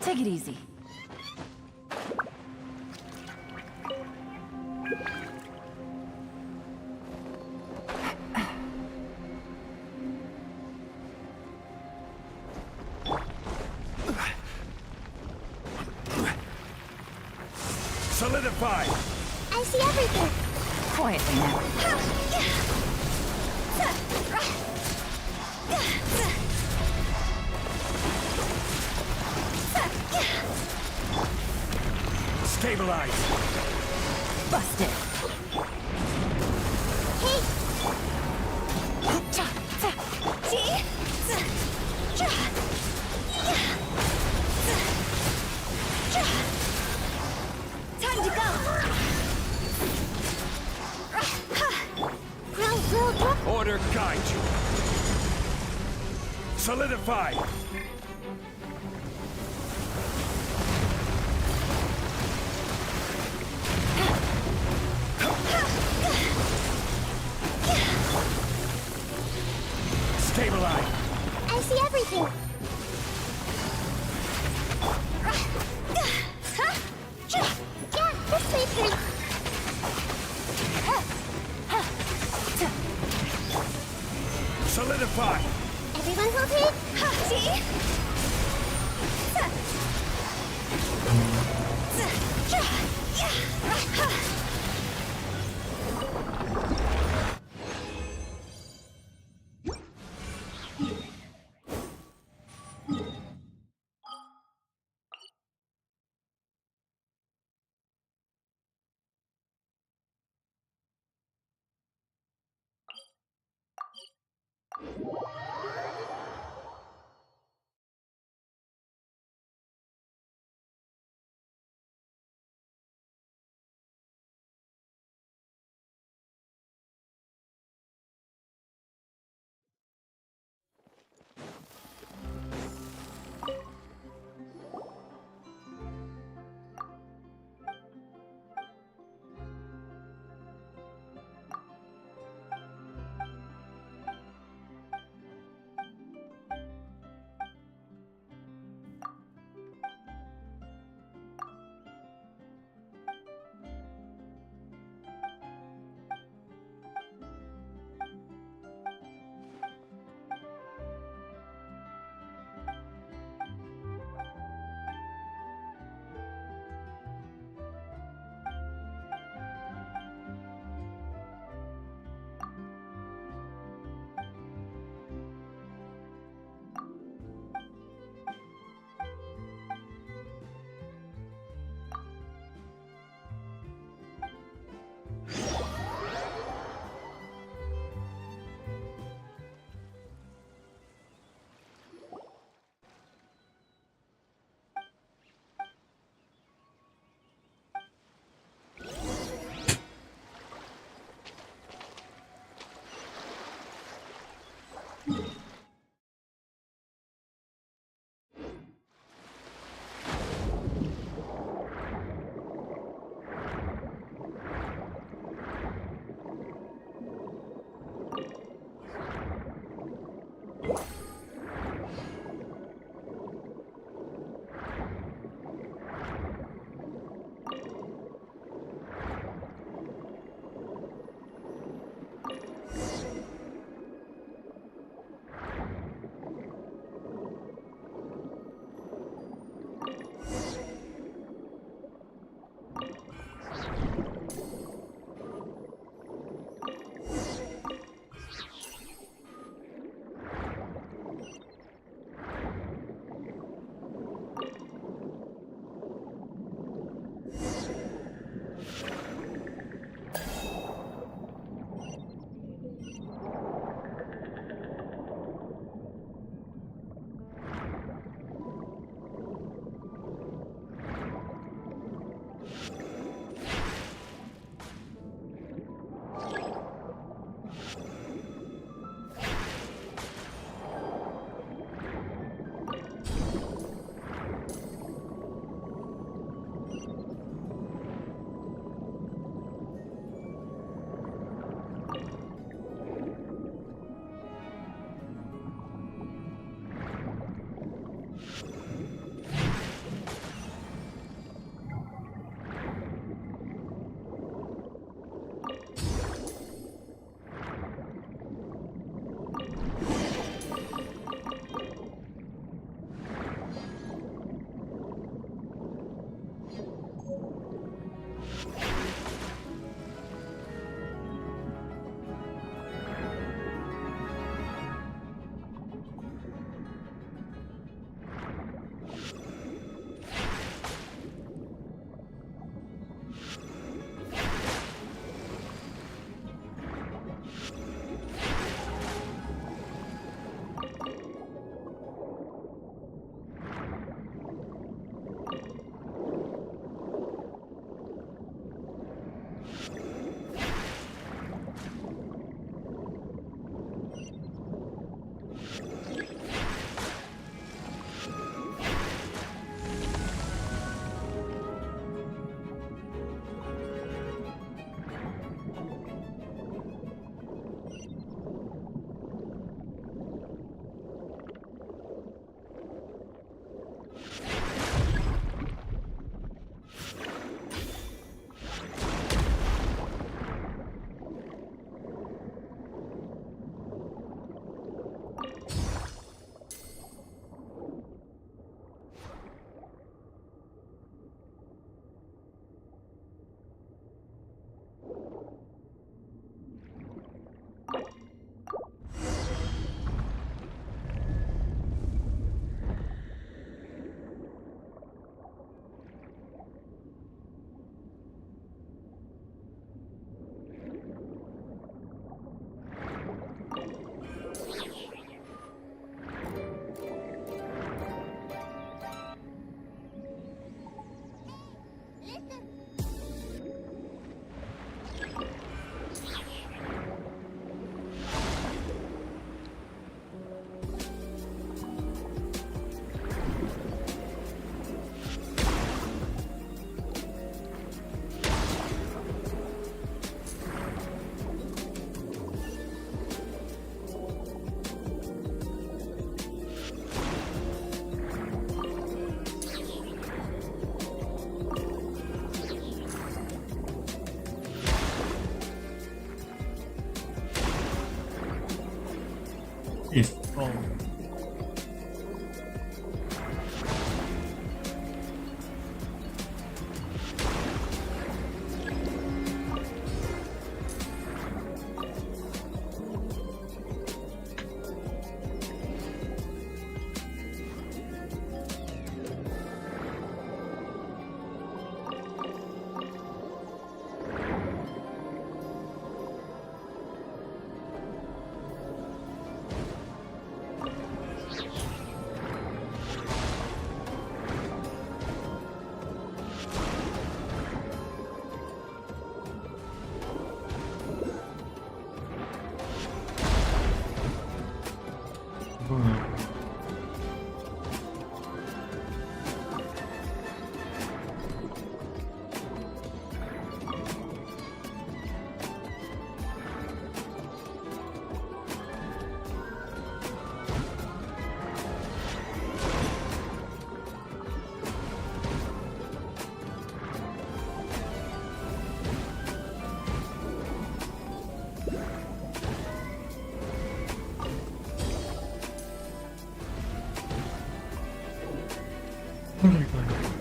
Take it easy. Solidify! I see everything. Quietly now. Stabilize! Busted. Hey! Time to go! Ground. Order guide you! Solidify! Stabilize! I see everything. Yeah, this way, please. Solidify! Everyone will take. See? 그러니까요.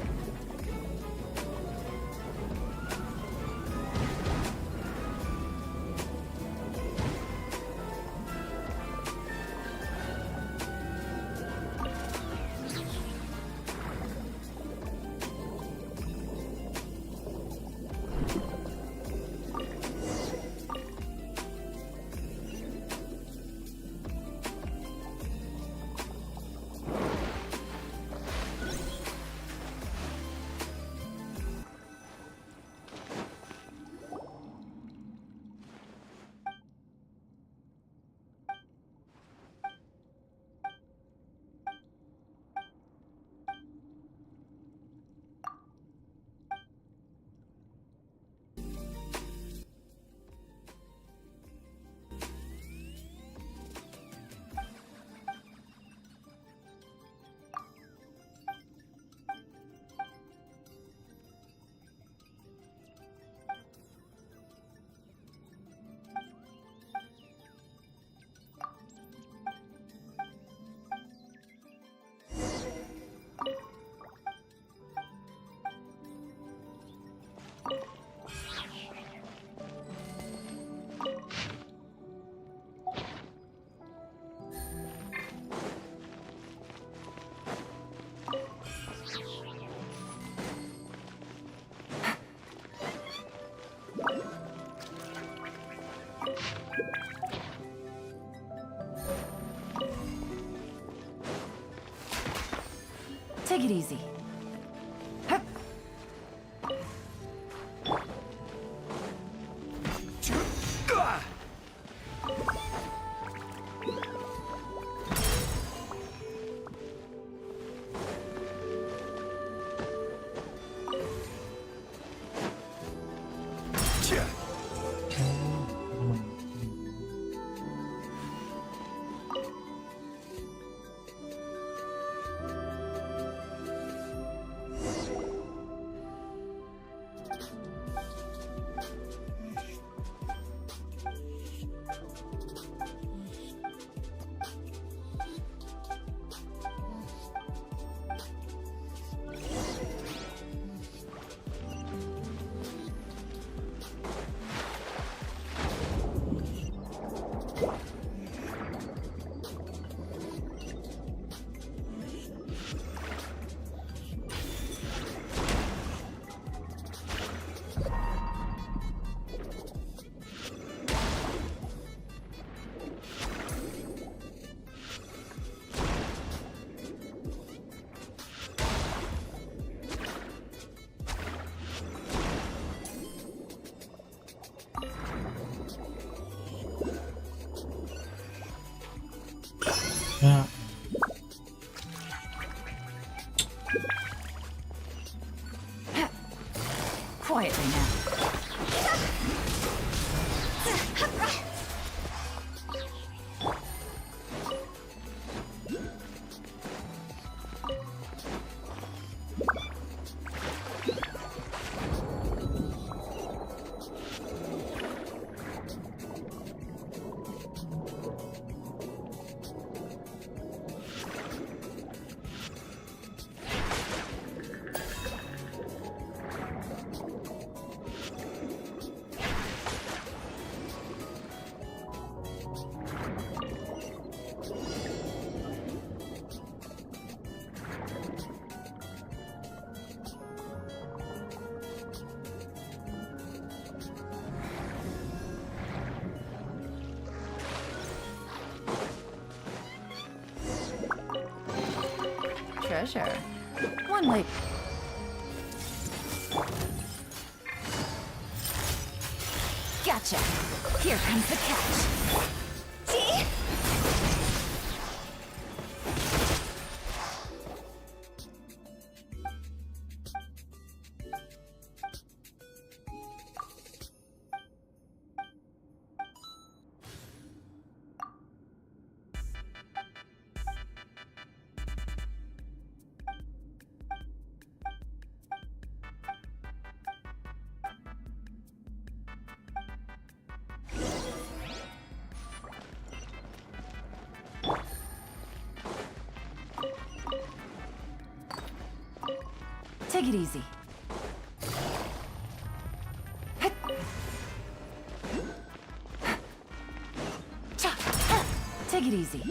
Take it easy. Hup. 야, Quietly now. Treasure. One way. Gotcha. Here comes the catch. See? Take it easy. Take it easy.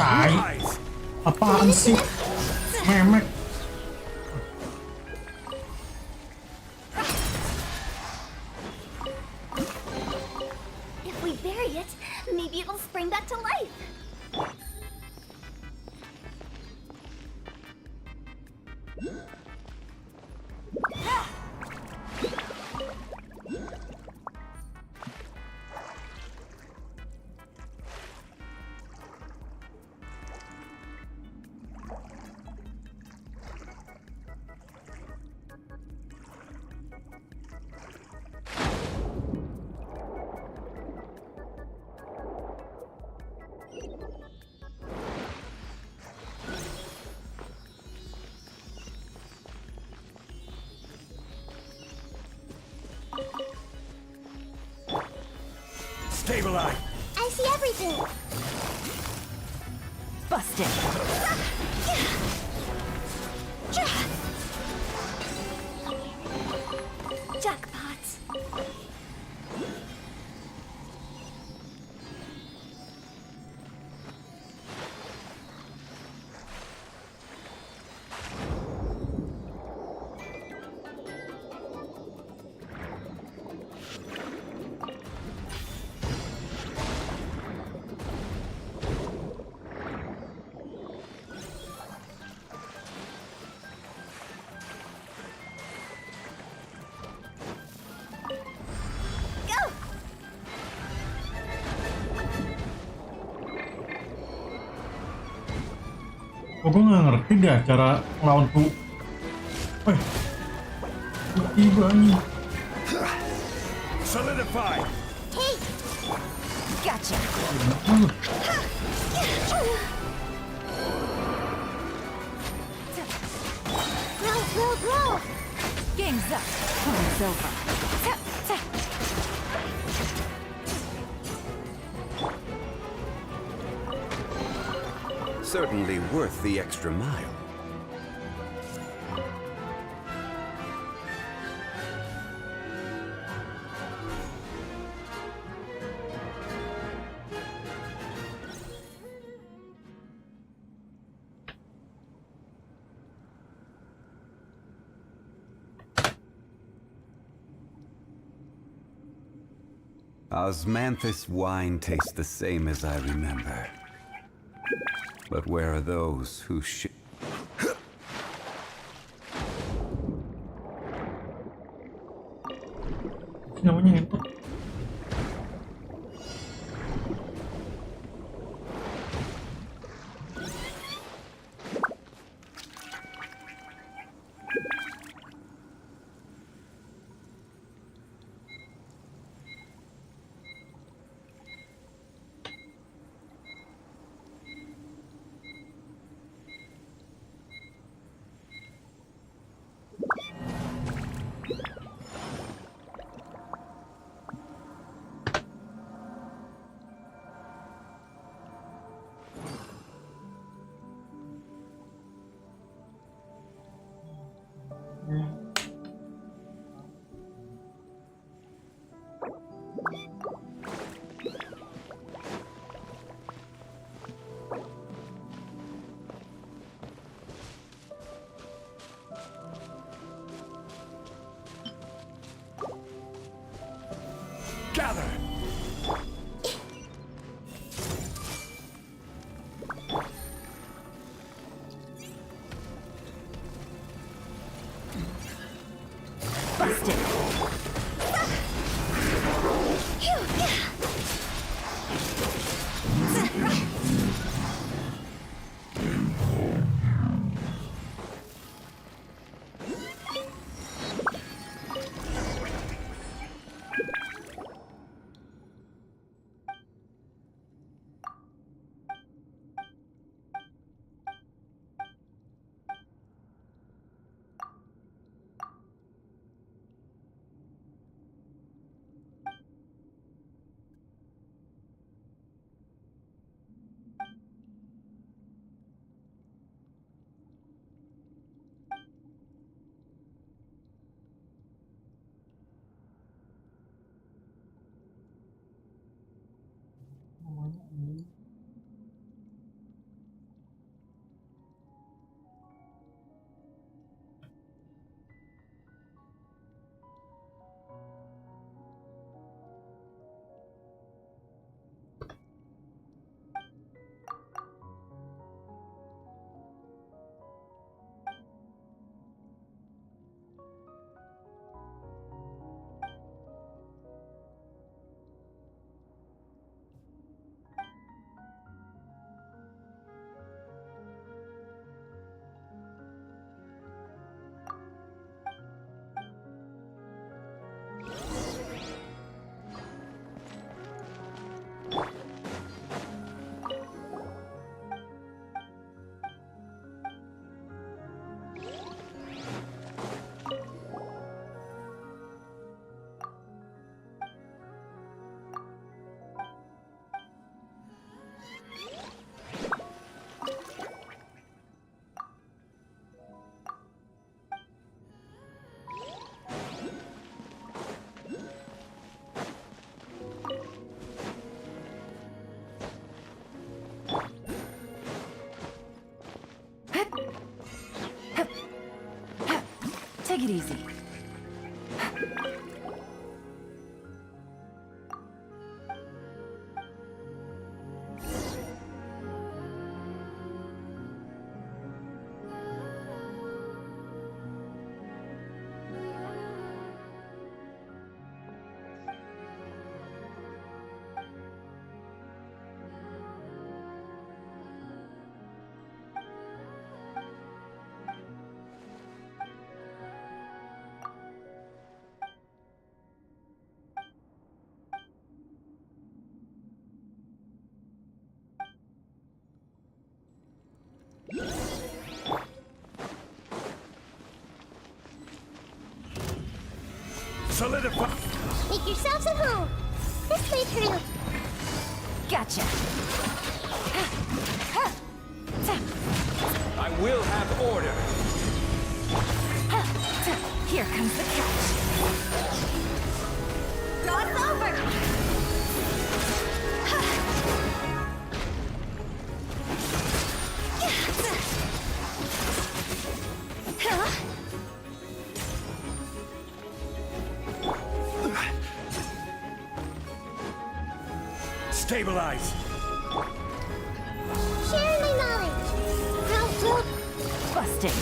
Tai. Apaan sih? Memek. If we bury it, maybe it'll spring back to life. Stabilize. I see everything. Busted. Jackpot. Gue nggak ngerti dah cara ngelawan tuh. Tiba nih. Solidify. Hey! Gotcha. Grow! Game's up. Time's over. Tap, tap. Certainly worth the extra mile. Osmanthus wine tastes the same as I remember. But where are those who Namanya ngentot. Take it easy. Solidify. Make yourselves at home. This way through. Gotcha. I will have order. Here comes the catch. It's over. Stabilize. Sharing my knowledge. How Busted.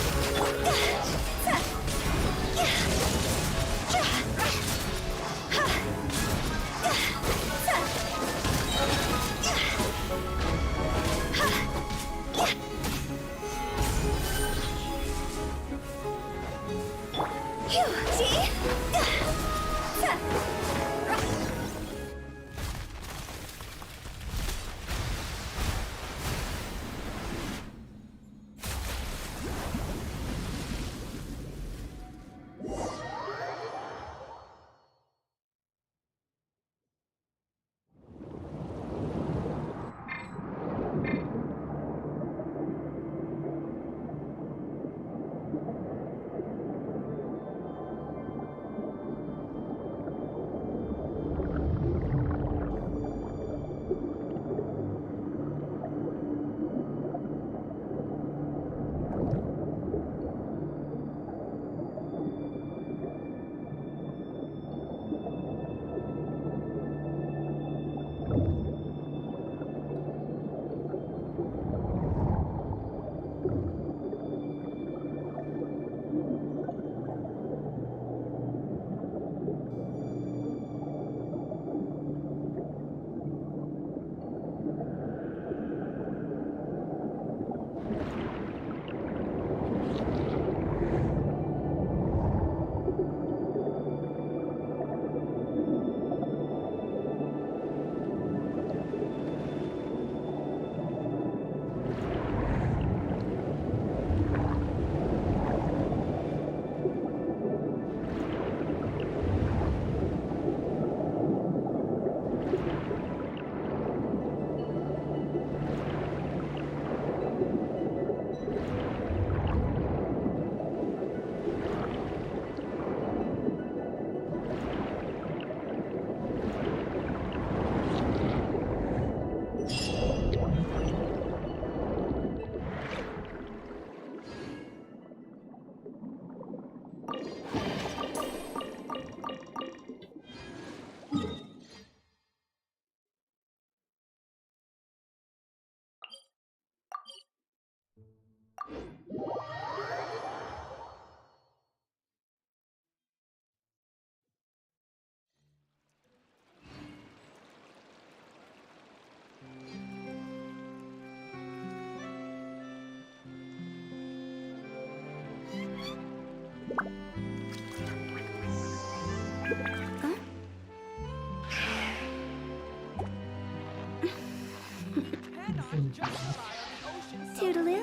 Toodaloo.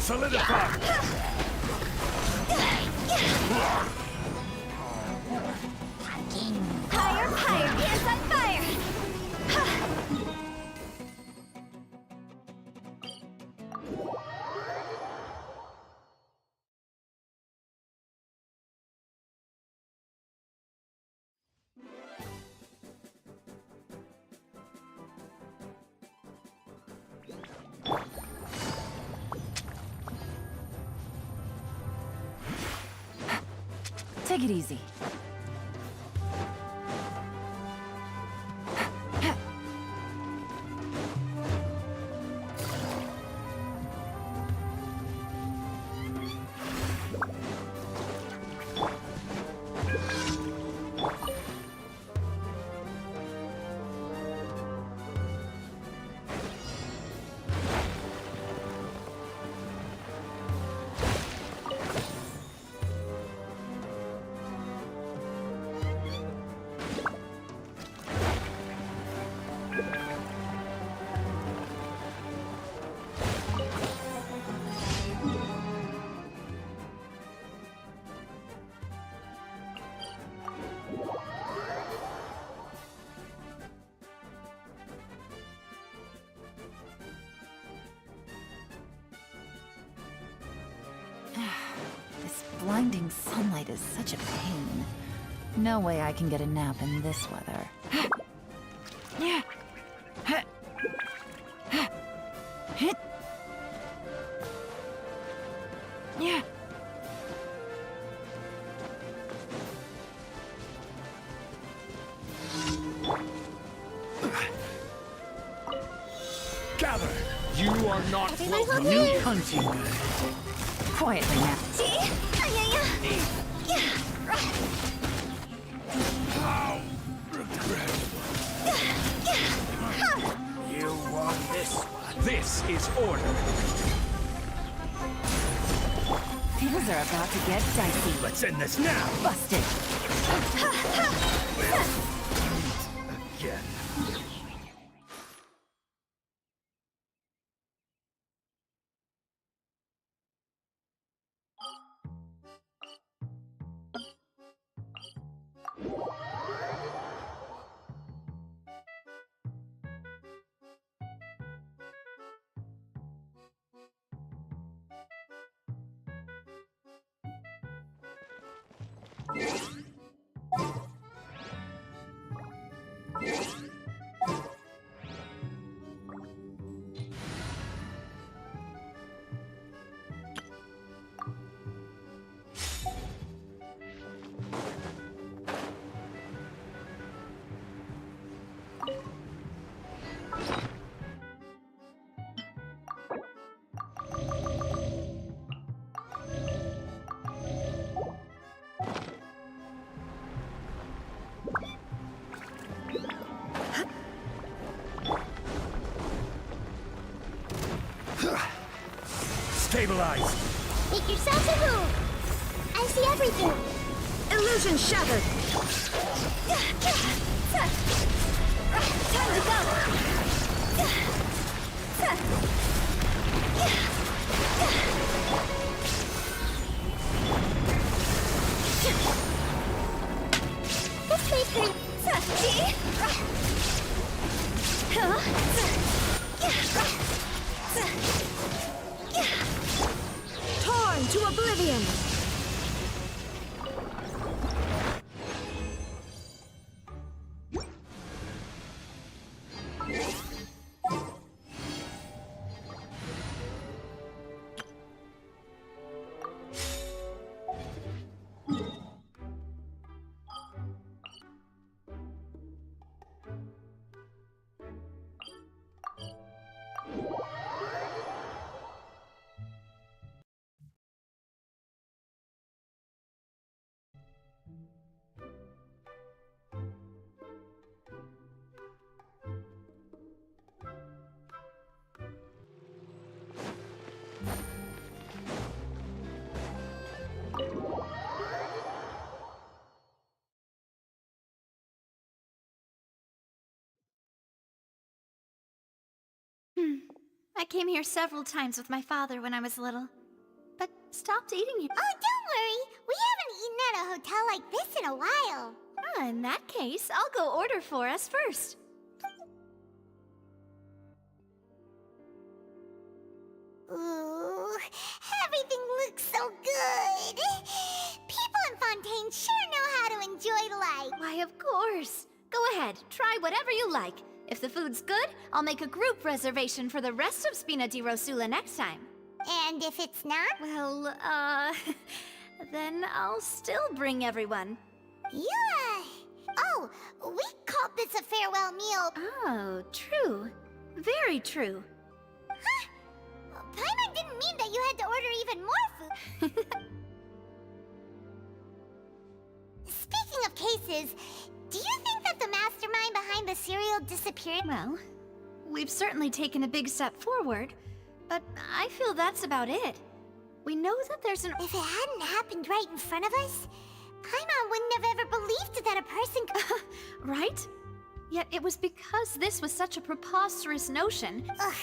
Solidify! Higher, higher, hands on fire! Take it easy. This blinding sunlight is such a pain. No way I can get a nap in this weather. Gather! You are not Everyone welcome. will New leave. hunting. Quietly now. See? You want this one. This is order. Things are about to get dicey. Let's end this now. Busted. Again. Stabilize. Make yourselves a move. I see everything. Illusion shattered. Time to go. This may hurt. Torn to oblivion. I came here several times with my father when I was little, but stopped eating it. Oh, don't worry. We haven't eaten at a hotel like this in a while. In that case, I'll go order for us first. Ooh, everything looks so good. People in Fontaine sure know how to enjoy life. Why, of course. Go ahead, try whatever you like. If the food's good, I'll make a group reservation for the rest of Spina di Rosula next time. And if it's not? Well, then I'll still bring everyone. Yeah. Oh, we called this a farewell meal. Oh, true. Very true. Huh? Paimon didn't mean that you had to order even more food. Speaking of cases, do you think that the mastermind behind the cereal disappeared? Well, we've certainly taken a big step forward, but I feel that's about it. We know that there's an... If it hadn't happened right in front of us, Paimon wouldn't have ever believed that a person could... Right? Yet it was because this was such a preposterous notion. Ugh.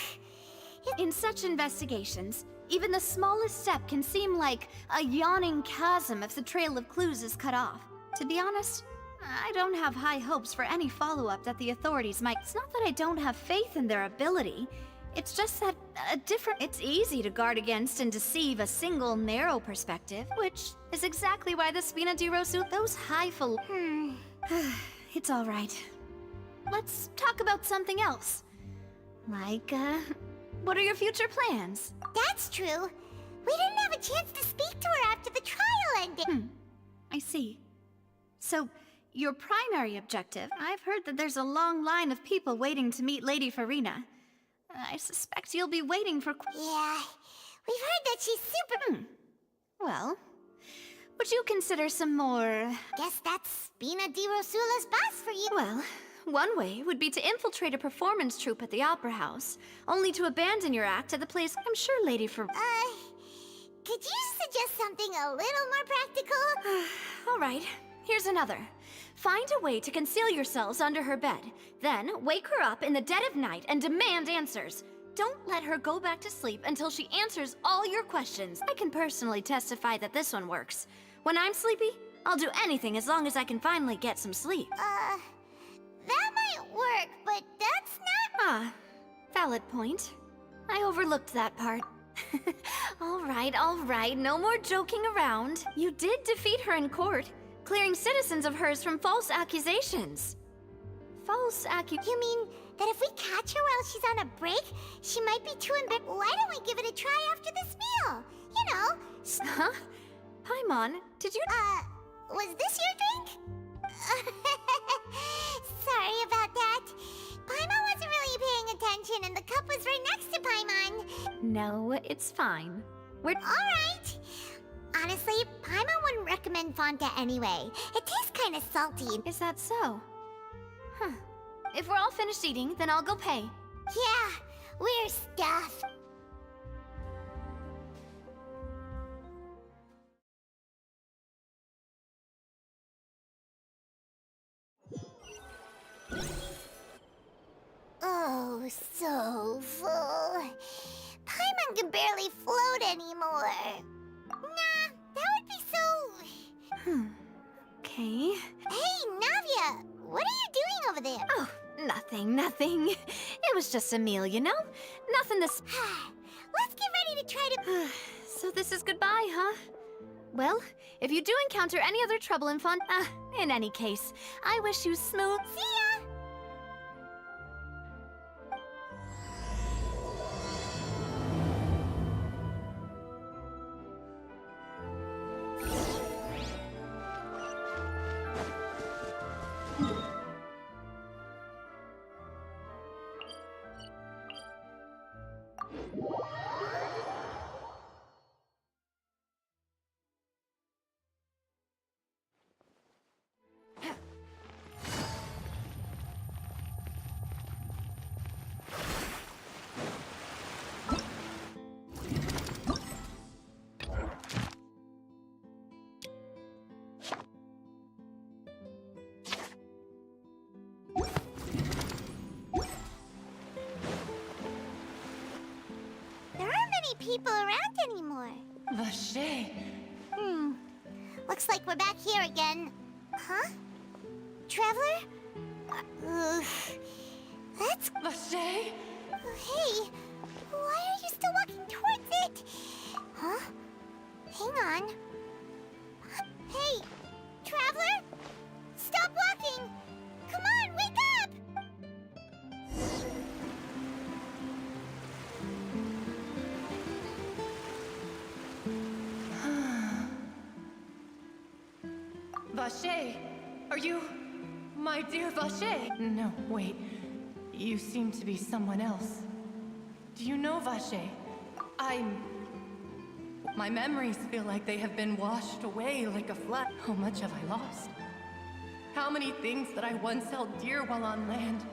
In such investigations, even the smallest step can seem like a yawning chasm if the trail of clues is cut off. To be honest, I don't have high hopes for any follow-up that the authorities might... It's not that I don't have faith in their ability. It's just that It's easy to guard against and deceive a single narrow perspective, which is exactly why the Spina di Rosula... Those highfalutin... It's all right. Let's talk about something else. Like, what are your future plans? That's true. We didn't have a chance to speak to her after the trial ended. I see. So, your primary objective... I've heard that there's a long line of people waiting to meet Lady Farina. I suspect you'll be waiting for... Yeah, we've heard that she's super... Well, would you consider some more... Guess that's Spina di Rosula's boss for you. Well, one way would be to infiltrate a performance troupe at the Opera House, only to abandon your act at the place. I'm sure Lady for... Could you suggest something a little more practical? All right, here's another. Find a way to conceal yourselves under her bed. Then, wake her up in the dead of night and demand answers. Don't let her go back to sleep until she answers all your questions. I can personally testify that this one works. When I'm sleepy, I'll do anything as long as I can finally get some sleep. That might work, but that's not... Ah, valid point. I overlooked that part. All right, no more joking around. You did defeat her in court, clearing citizens of hers from false accusations. You mean that if we catch her while she's on a break, she might be too embarrassed? Why don't we give it a try after this meal? You know... Huh? Paimon, did you... Was this your drink? Sorry about that. Paimon wasn't really paying attention and the cup was right next to Paimon. No, it's fine. We're... Alright. Honestly, Paimon wouldn't recommend Fonta anyway. It tastes kind of salty. Is that so? Huh. If we're all finished eating, then I'll go pay. Yeah, we're stuffed. Oh, so full. Paimon can barely float anymore. Nah, that would be so... Okay. Hey, Navia! What are you doing over there? Oh, nothing. It was just a meal, you know? Nothing this... Let's get ready to try to... So this is goodbye, huh? Well, if you do encounter any other trouble in in any case, I wish you smooth... See ya! People around anymore. Vache. Looks like we're back here again. Huh? Traveler? That's... Vache? Hey, why are you still walking towards it? Huh? Hang on. Hey, Traveler? Stop walking! Come on, wake up! Vache, are you... my dear Vache? No, wait. You seem to be someone else. Do you know Vache? My memories feel like they have been washed away like a flood. How much have I lost? How many things that I once held dear while on land?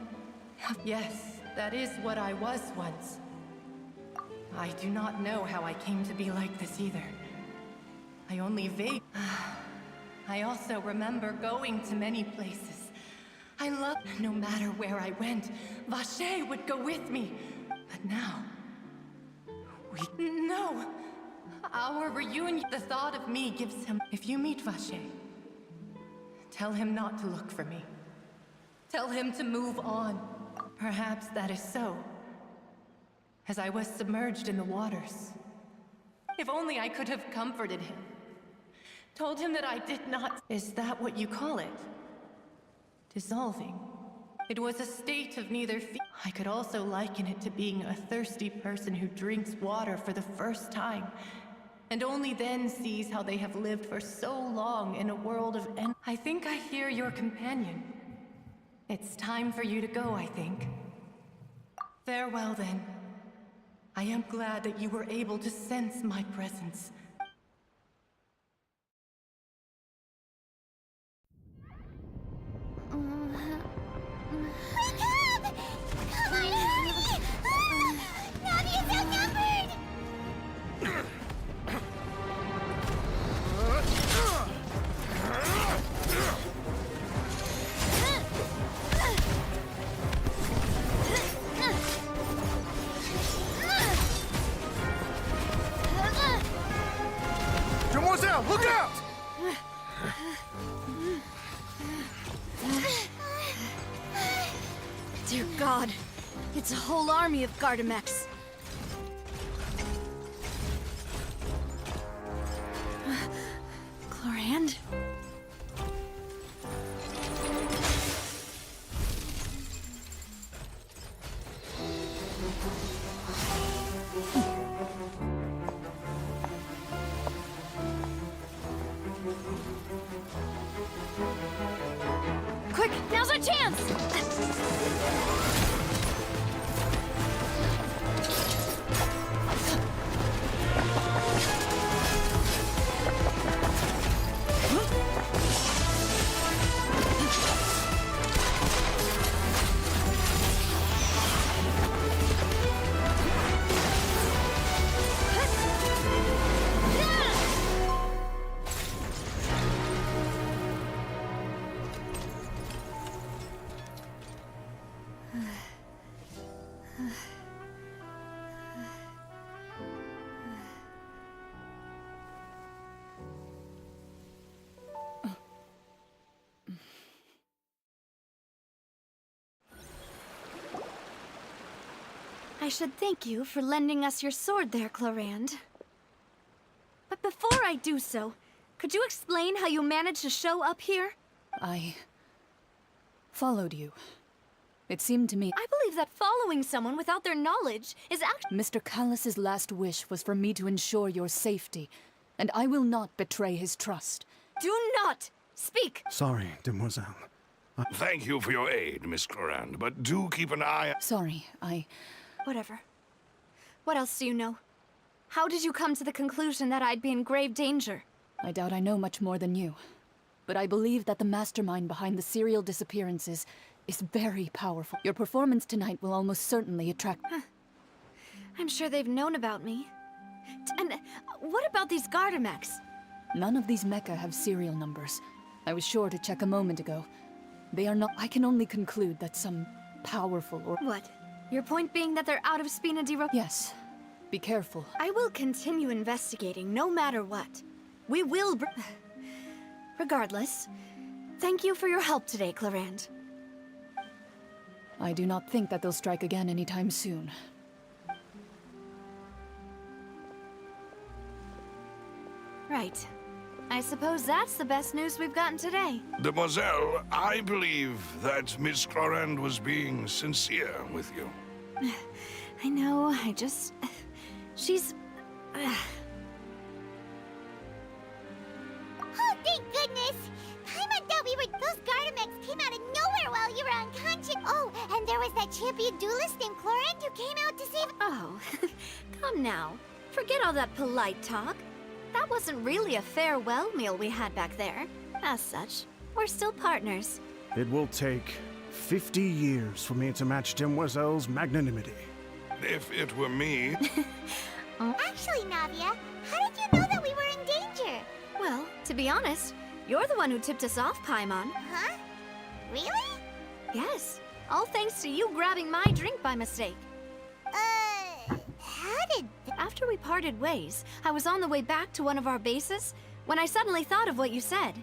Yes, that is what I was once. I do not know how I came to be like this either. I only I also remember going to many places. I loved... No matter where I went, Vache would go with me. But now... No! Our reunion... The thought of me gives him... If you meet Vache, tell him not to look for me. Tell him to move on. Perhaps that is so. As I was submerged in the waters. If only I could have comforted him. Told him that I did not... Is that what you call it? Dissolving. It was a state of neither I could also liken it to being a thirsty person who drinks water for the first time, and only then sees how they have lived for so long in a world of I think I hear your companion. It's time for you to go, I think. Farewell then. I am glad that you were able to sense my presence. Wake up! Come on, hurry! Navia's outnumbered! Demoiselle, look out! Dear God, it's a whole army of Gardamex. Chlorand? Quick, now's our chance! I should thank you for lending us your sword there, Chlorand. But before I do so, could you explain how you managed to show up here? I followed you. It seemed to me I believe that following someone without their knowledge is actually— Mr. Callus's last wish was for me to ensure your safety, and I will not betray his trust. Do not speak! Sorry, demoiselle. Thank you for your aid, Miss Clorand, but do keep an eye... Sorry, Whatever. What else do you know? How did you come to the conclusion that I'd be in grave danger? I doubt I know much more than you. But I believe that the mastermind behind the serial disappearances is very powerful. Your performance tonight will almost certainly attract... I'm sure they've known about me. And what about these Gardamex? None of these mecha have serial numbers. I was sure to check a moment ago. They are not... I can only conclude that some powerful or... What? Your point being that they're out of Spina di Ro... Yes. Be careful. I will continue investigating, no matter what. We will Regardless, thank you for your help today, Clorand. I do not think that they'll strike again anytime soon. Right. I suppose that's the best news we've gotten today. Demoiselle, I believe that Miss Clorand was being sincere with you. I know, she's... Oh, thank goodness! Paimon thought we were... Those Gardamex came out of nowhere while you were unconscious. Oh, and there was that champion duelist named Clorand who came out to save... Oh, come now. Forget all that polite talk. That wasn't really a farewell meal we had back there. As such, we're still partners. It will take 50 years for me to match Demoiselle's magnanimity. If it were me... Actually, Navia, how did you know that we were in danger? Well, to be honest, you're the one who tipped us off, Paimon. Huh? Really? Yes, all thanks to you grabbing my drink by mistake. How did... After we parted ways, I was on the way back to one of our bases when I suddenly thought of what you said.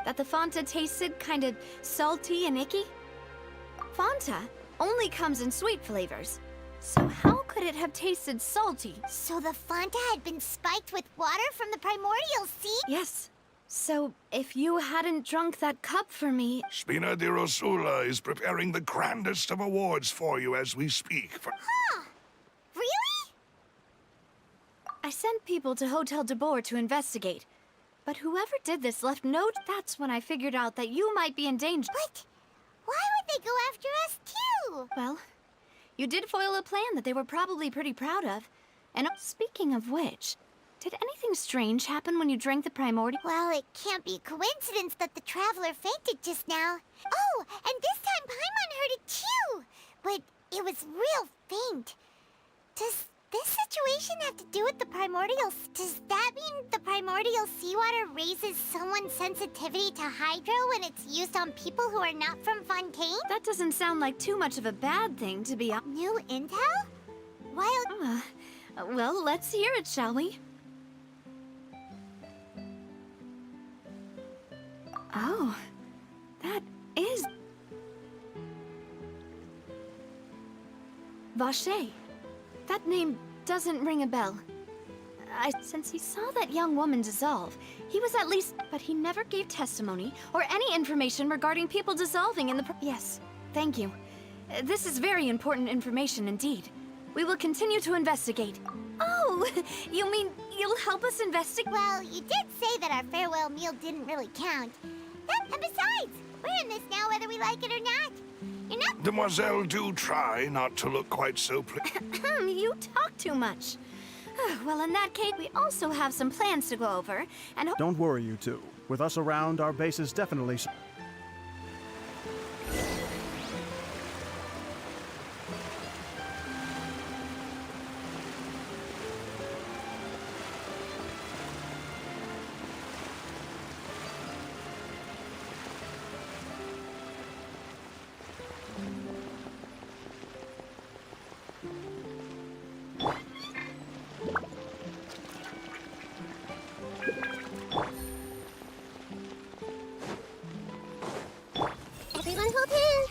That the Fanta tasted kind of salty and icky. Fanta only comes in sweet flavors. So how could it have tasted salty? So the Fanta had been spiked with water from the primordial sea? Yes. So if you hadn't drunk that cup for me... Spina di Rosula is preparing the grandest of awards for you as we speak. Huh. Really? I sent people to Hotel de Boer to investigate. But whoever did this left note. That's when I figured out that you might be in danger. But why would they go after us too? Well, You did foil a plan that they were probably pretty proud of. And speaking of which, did anything strange happen when you drank the primordial? Well, it can't be coincidence that the traveler fainted just now. Oh, and this time Paimon heard it too! But it was real faint. Does this situation have to do with the primordial? Does that mean the primordial seawater raises someone's sensitivity to hydro when it's used on people who are not from Fontaine? That doesn't sound like too much of a bad thing, to be honest. New intel? Wild... Well, let's hear it, shall we? Oh, that is... Vache. That name doesn't ring a bell. Since he saw that young woman dissolve, he was at least... But he never gave testimony or any information regarding people dissolving in the... Yes, thank you. This is very important information indeed. We will continue to investigate. Oh, you mean you'll help us investigate? Well, you did say that our farewell meal didn't really count. And besides, we're in this now whether we like it or not. You're not... Demoiselle, do try not to look quite so You talk too much. Well, in that case, we also have some plans to go over, and... Don't worry, you two. With us around, our base is definitely... Everyone hold hands!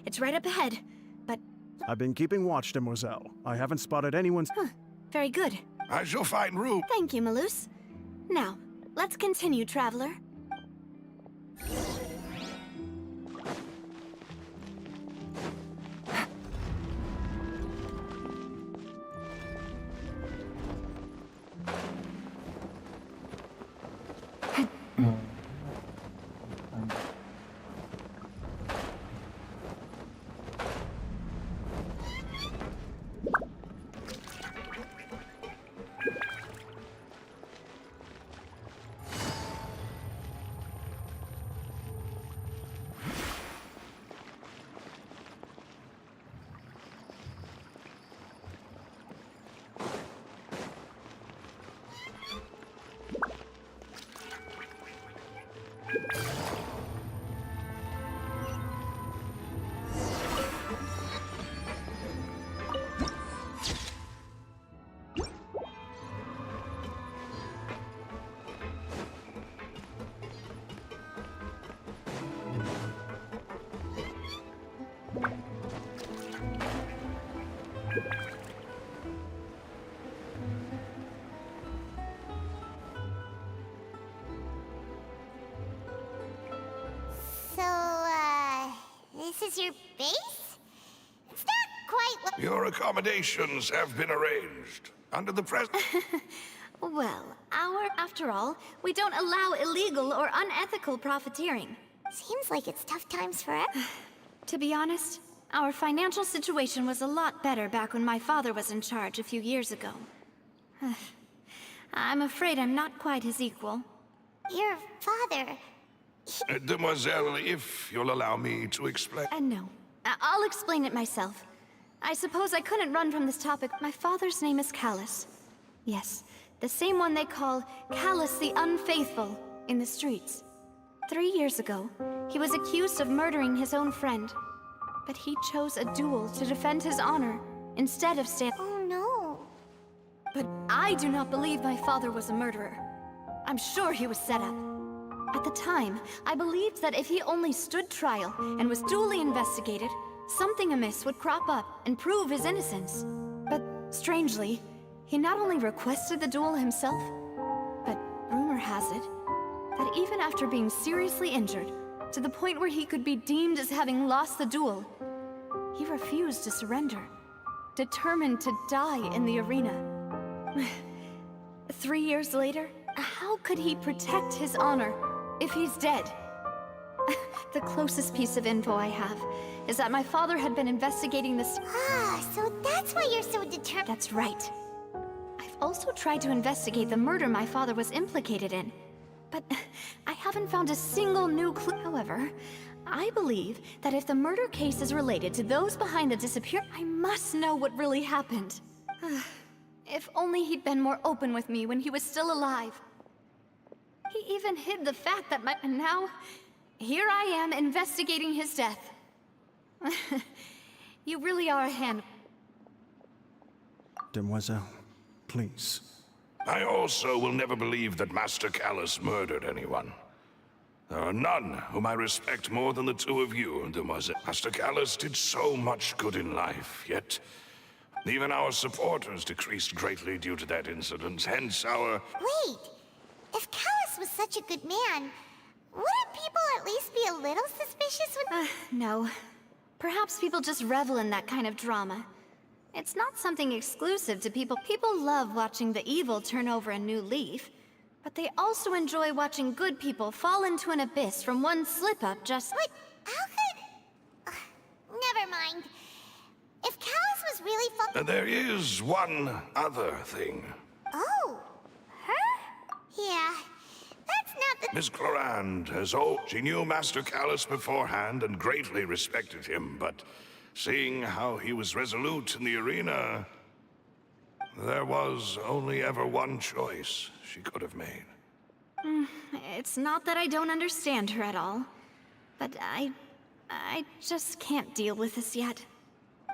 It's right up ahead, but... I've been keeping watch, Demoiselle. I haven't spotted anyone's... Very good. I shall find room. Thank you, Malus. Now, let's continue, traveler. This is your base? It's not quite what... Your accommodations have been arranged. Under the Well, after all, we don't allow illegal or unethical profiteering. Seems like it's tough times for us. To be honest, our financial situation was a lot better back when my father was in charge a few years ago. I'm afraid I'm not quite his equal. Your father... Demoiselle, if you'll allow me to explain... No. I'll explain it myself. I suppose I couldn't run from this topic. My father's name is Callus. Yes, the same one they call Callus the Unfaithful in the streets. 3 years ago, he was accused of murdering his own friend. But he chose a duel to defend his honor, instead of Oh no. But I do not believe my father was a murderer. I'm sure he was set up. At the time, I believed that if he only stood trial and was duly investigated, something amiss would crop up and prove his innocence. But strangely, He not only requested the duel himself, but rumor has it that even after being seriously injured, to the point where he could be deemed as having lost the duel, he refused to surrender, determined to die in the arena. 3 years later, how could he protect his honor if he's dead? The closest piece of info I have is that my father had been investigating this. Ah, so that's why you're so determined. That's right. I've also tried to investigate the murder my father was implicated in, but I haven't found a single new clue. However, I believe that if the murder case is related to those behind the disappearance, I must know what really happened. If only he'd been more open with me when he was still alive. He even hid the fact that And now, here I am investigating his death. You really are a hand. Demoiselle, please. I also will never believe that Master Callus murdered anyone. There are none whom I respect more than the two of you, Demoiselle. Master Callus did so much good in life, yet even our supporters decreased greatly due to that incident, hence our... Wait, if Callus was such a good man, wouldn't people at least be a little suspicious when... No. Perhaps people just revel in that kind of drama. It's not something exclusive to people. People love watching the evil turn over a new leaf, but they also enjoy watching good people fall into an abyss from one slip-up just... But how could... never mind. If Callus was really And there is one other thing. Oh, her? Yeah, that's not the... Miss Clorand has old. She knew Master Callus beforehand and greatly respected him, but seeing how he was resolute in the arena, there was only ever one choice she could have made. It's not that I don't understand her at all, but I just can't deal with this yet.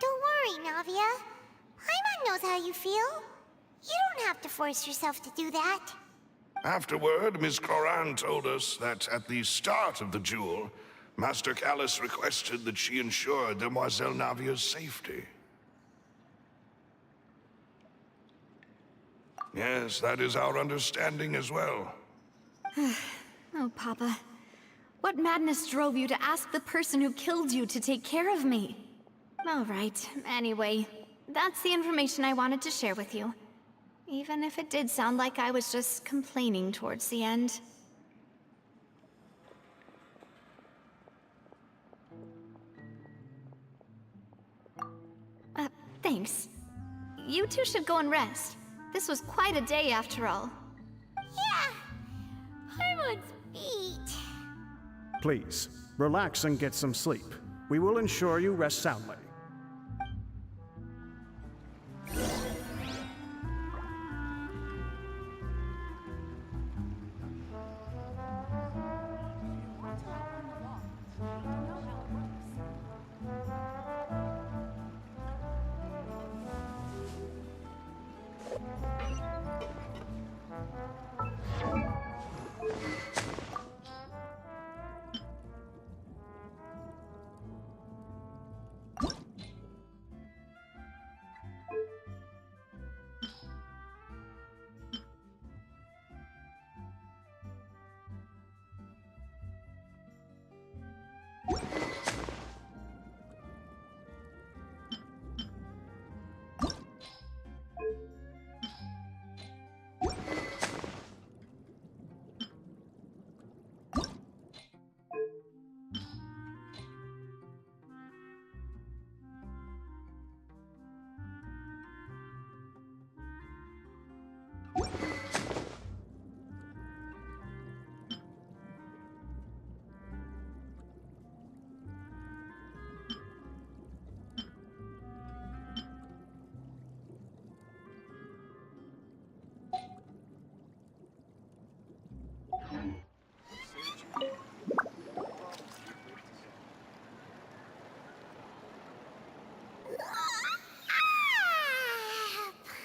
Don't worry, Navia. Paimon knows how you feel. You don't have to force yourself to do that. Afterward, Miss Clorand told us that at the start of the duel, Master Callus requested that she ensure Demoiselle Navia's safety. Yes, that is our understanding as well. Oh, Papa. What madness drove you to ask the person who killed you to take care of me? All right, anyway, that's the information I wanted to share with you. Even if it did sound like I was just complaining towards the end. Thanks. You two should go and rest. This was quite a day after all. Yeah, Paimon's beat. Please, relax and get some sleep. We will ensure you rest soundly.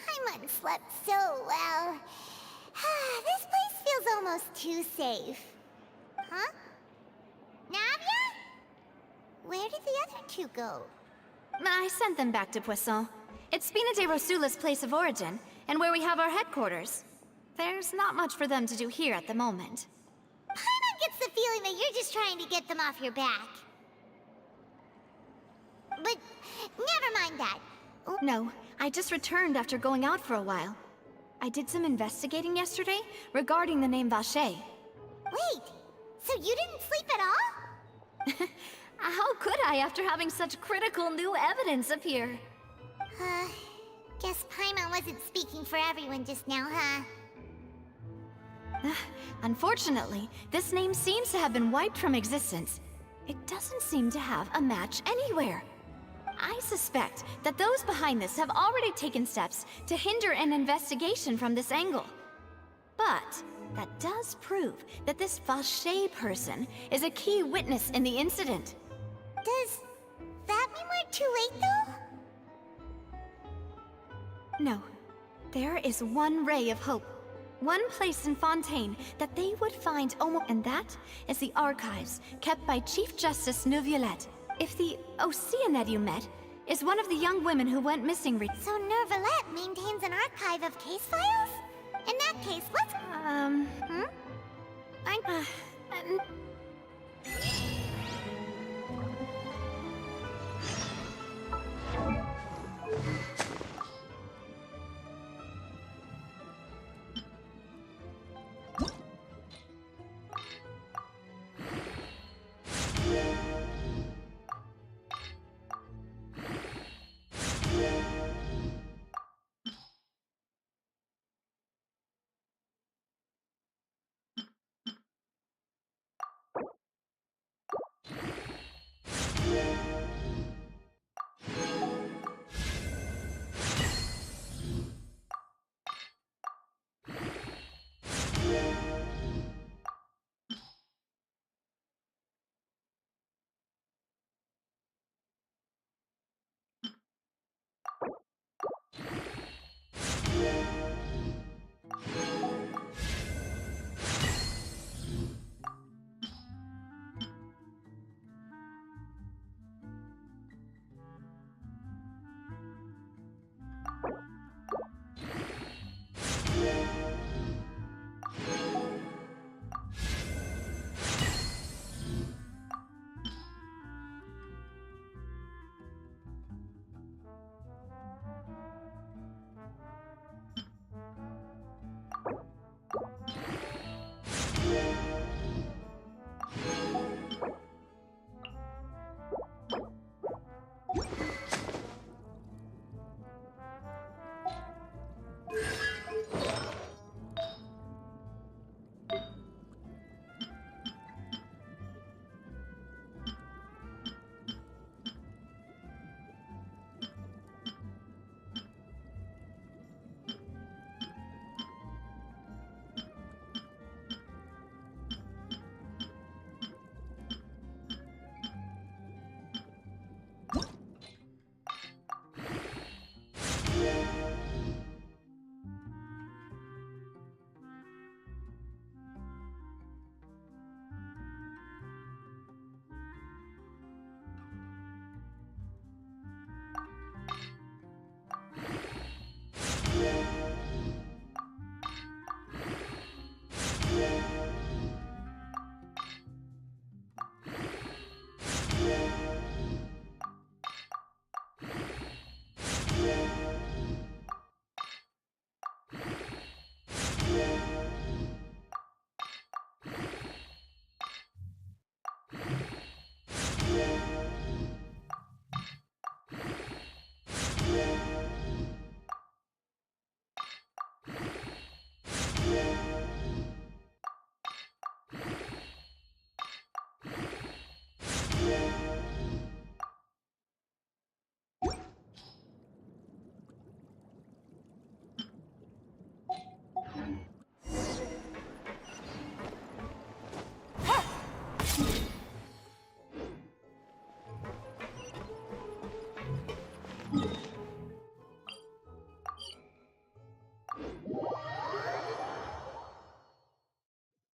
Paimon slept so well. This place feels almost too safe. Huh? Navia? Where did the other two go? I sent them back to Poisson. It's Spina de Rosula's place of origin, and where we have our headquarters. There's not much for them to do here at the moment. Paimon gets the feeling that you're just trying to get them off your back. But never mind that. No, I just returned after going out for a while. I did some investigating yesterday regarding the name Vache. Wait, so you didn't sleep at all? How could I after having such critical new evidence appear? Guess Paimon wasn't speaking for everyone just now, huh? Unfortunately, this name seems to have been wiped from existence. It doesn't seem to have a match anywhere. I suspect that those behind this have already taken steps to hinder an investigation from this angle. But that does prove that this Vache person is a key witness in the incident. Does that mean we're too late, though? No. There is one ray of hope. One place in Fontaine that they would find almost... And that is the archives kept by Chief Justice Neuvillette. If the Oceanette you met is one of the young women who went missing So Neuvillette maintains an archive of case files? In that case, let's...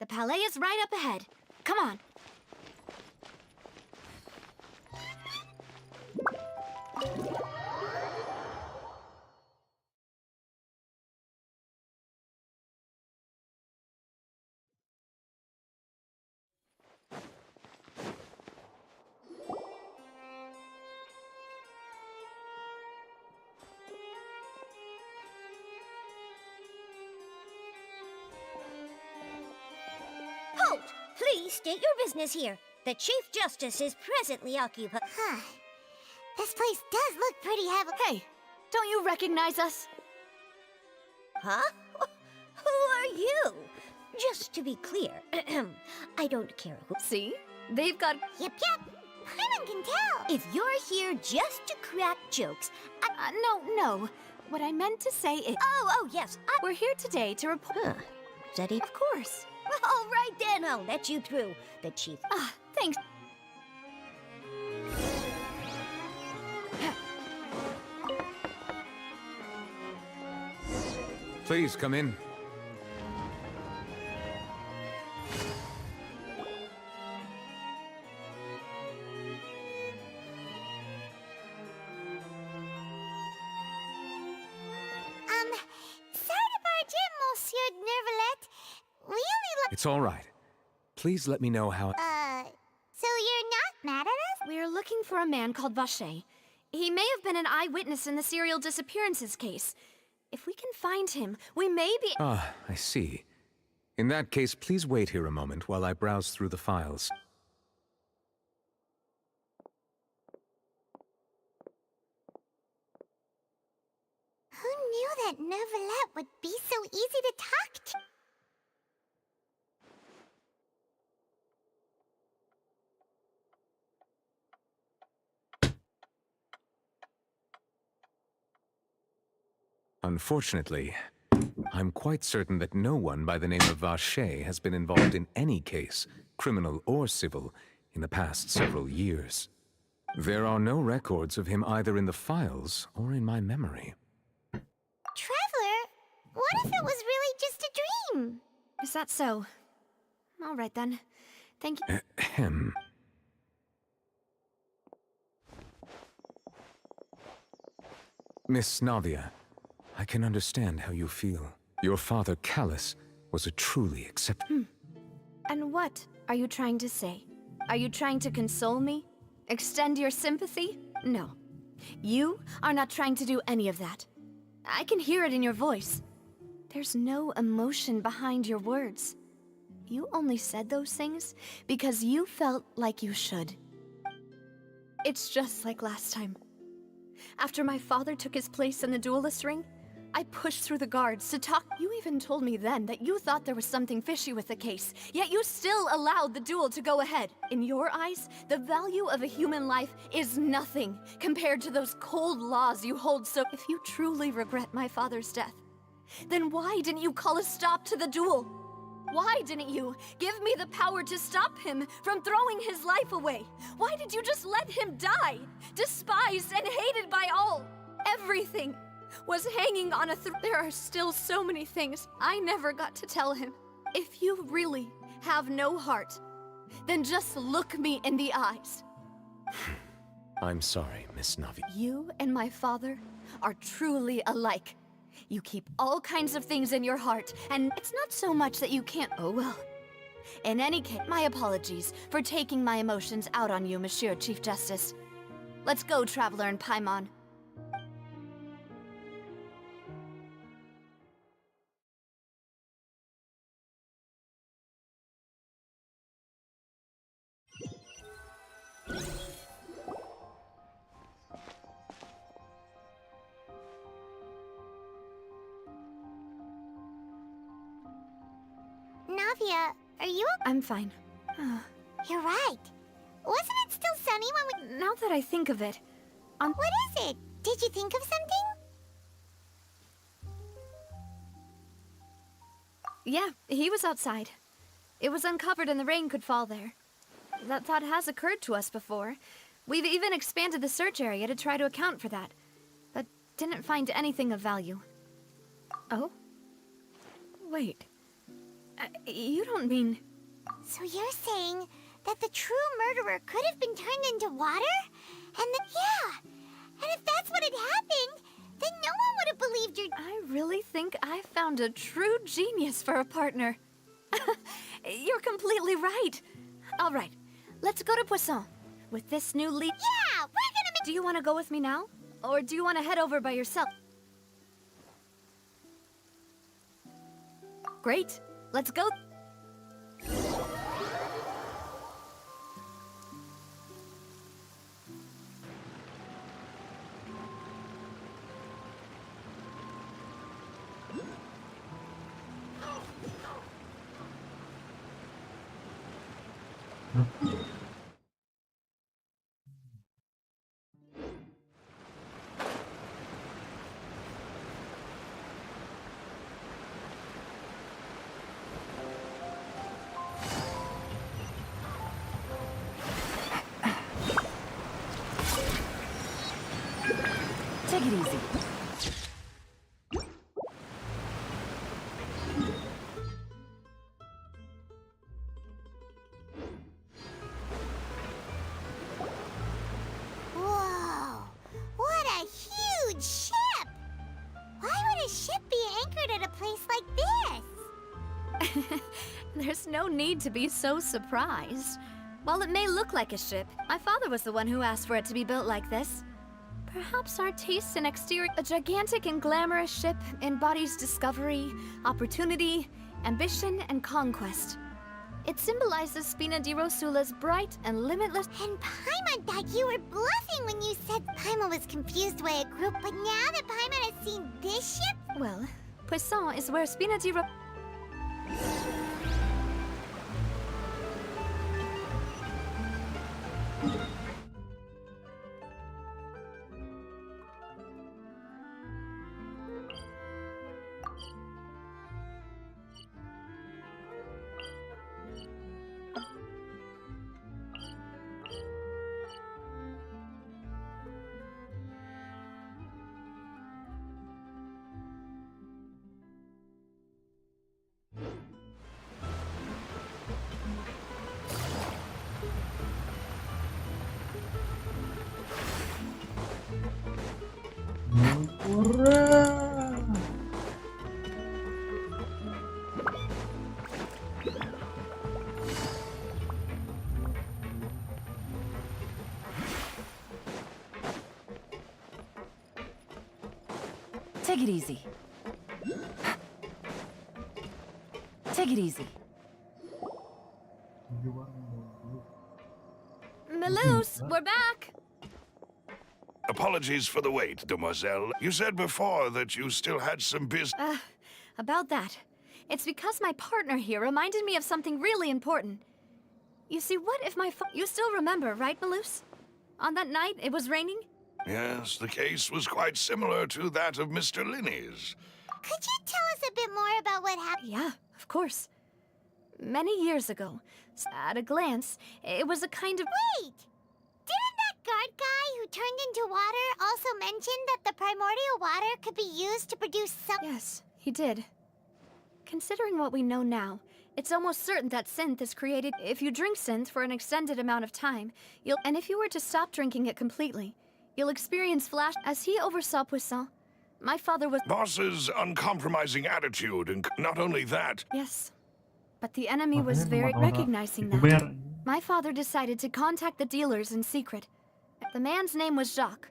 The palais is right up ahead. Come on. Halt! Please state your business here. The Chief Justice is presently occupied. Huh. This place does look pretty heavy. Hey, don't you recognize us? Huh? Who are you? Just to be clear, I don't care who. See? They've got... Yep. Paimon can tell. If you're here just to crack jokes, no. What I meant to say is... Oh, yes. We're here today to report... Huh. Steady? Of course. All right then, I'll let you through. The Chief... Thanks. Please come in. Sorry to barge in, Monsieur Nervalet. We only It's all right. Please let me know how... So you're not mad at us? We're looking for a man called Vacher. He may have been an eyewitness in the serial disappearances case. If we can find him, we may be... Ah, I see. In that case, please wait here a moment while I browse through the files. Who knew that Nervalet would be so easy to talk to? Unfortunately, I'm quite certain that no one by the name of Vacher has been involved in any case, criminal or civil, in the past several years. There are no records of him either in the files or in my memory. Traveler, what if it was really just a dream? Is that so? All right then. Thank you. Ahem. Miss Navia, I can understand how you feel. Your father, Callus, was a truly exceptional... And what are you trying to say? Are you trying to console me? Extend your sympathy? No. You are not trying to do any of that. I can hear it in your voice. There's no emotion behind your words. You only said those things because you felt like you should. It's just like last time. After my father took his place in the duelist ring, I pushed through the guards to talk. You even told me then that you thought there was something fishy with the case, yet you still allowed the duel to go ahead. In your eyes, the value of a human life is nothing compared to those cold laws you hold so... If you truly regret my father's death, then why didn't you call a stop to the duel? Why didn't you give me the power to stop him from throwing his life away? Why did you just let him die, despised and hated by all? Everything was hanging on a There are still so many things I never got to tell him. If you really have no heart, then just look me in the eyes. I'm sorry, Miss Navi. You and my father are truly alike. You keep all kinds of things in your heart, and it's not so much that you can't... Oh well. In any case, my apologies for taking my emotions out on you, Monsieur Chief Justice. Let's go, Traveler and Paimon. Navia, are you okay? I'm fine. You're right. Wasn't it still sunny when we... Now that I think of it... What is it? Did you think of something? Yeah, he was outside. It was uncovered and the rain could fall there. That thought has occurred to us before. We've even expanded the search area to try to account for that, but didn't find anything of value. Oh? Wait. You don't mean... So you're saying that the true murderer could have been turned into water? And then, yeah! And if that's what had happened, then no one would have believed your... I really think I found a true genius for a partner. You're completely right. All right, let's go to Poisson. With this new lead... Yeah, we're gonna make... Do you want to go with me now? Or do you want to head over by yourself? Great. Let's go. Take it easy. Whoa! What a huge ship! Why would a ship be anchored at a place like this? There's no need to be so surprised. While it may look like a ship, my father was the one who asked for it to be built like this. Perhaps our tastes in exterior... A gigantic and glamorous ship embodies discovery, opportunity, ambition, and conquest. It symbolizes Spina di Rosula's bright and limitless... And Paimon thought you were bluffing when you said Paimon was confused by a group, but now that Paimon has seen this ship... Well, Poisson is where Spina di Ro... Take it easy. Take it easy. Melus, we're back! Apologies for the wait, demoiselle. You said before that you still had some business. About that. It's because my partner here reminded me of something really important. You see, what if You still remember, right, Melus? On that night, it was raining? Yes, the case was quite similar to that of Mr. Linney's. Could you tell us a bit more about what happened? Yeah, of course. Many years ago, at a glance, it was a kind of... Wait! Didn't that guard guy who turned into water also mention that the primordial water could be used to produce some... Yes, he did. Considering what we know now, it's almost certain that synth is created... If you drink synth for an extended amount of time, you'll... And if you were to stop drinking it completely, you'll experience flash... As he oversaw Poisson, my father was... Boss's uncompromising attitude, and not only that... Yes. But the enemy was Makanya very... kemana-mana Recognizing dikuber. that, my father decided to contact the dealers in secret. The man's name was Jacques.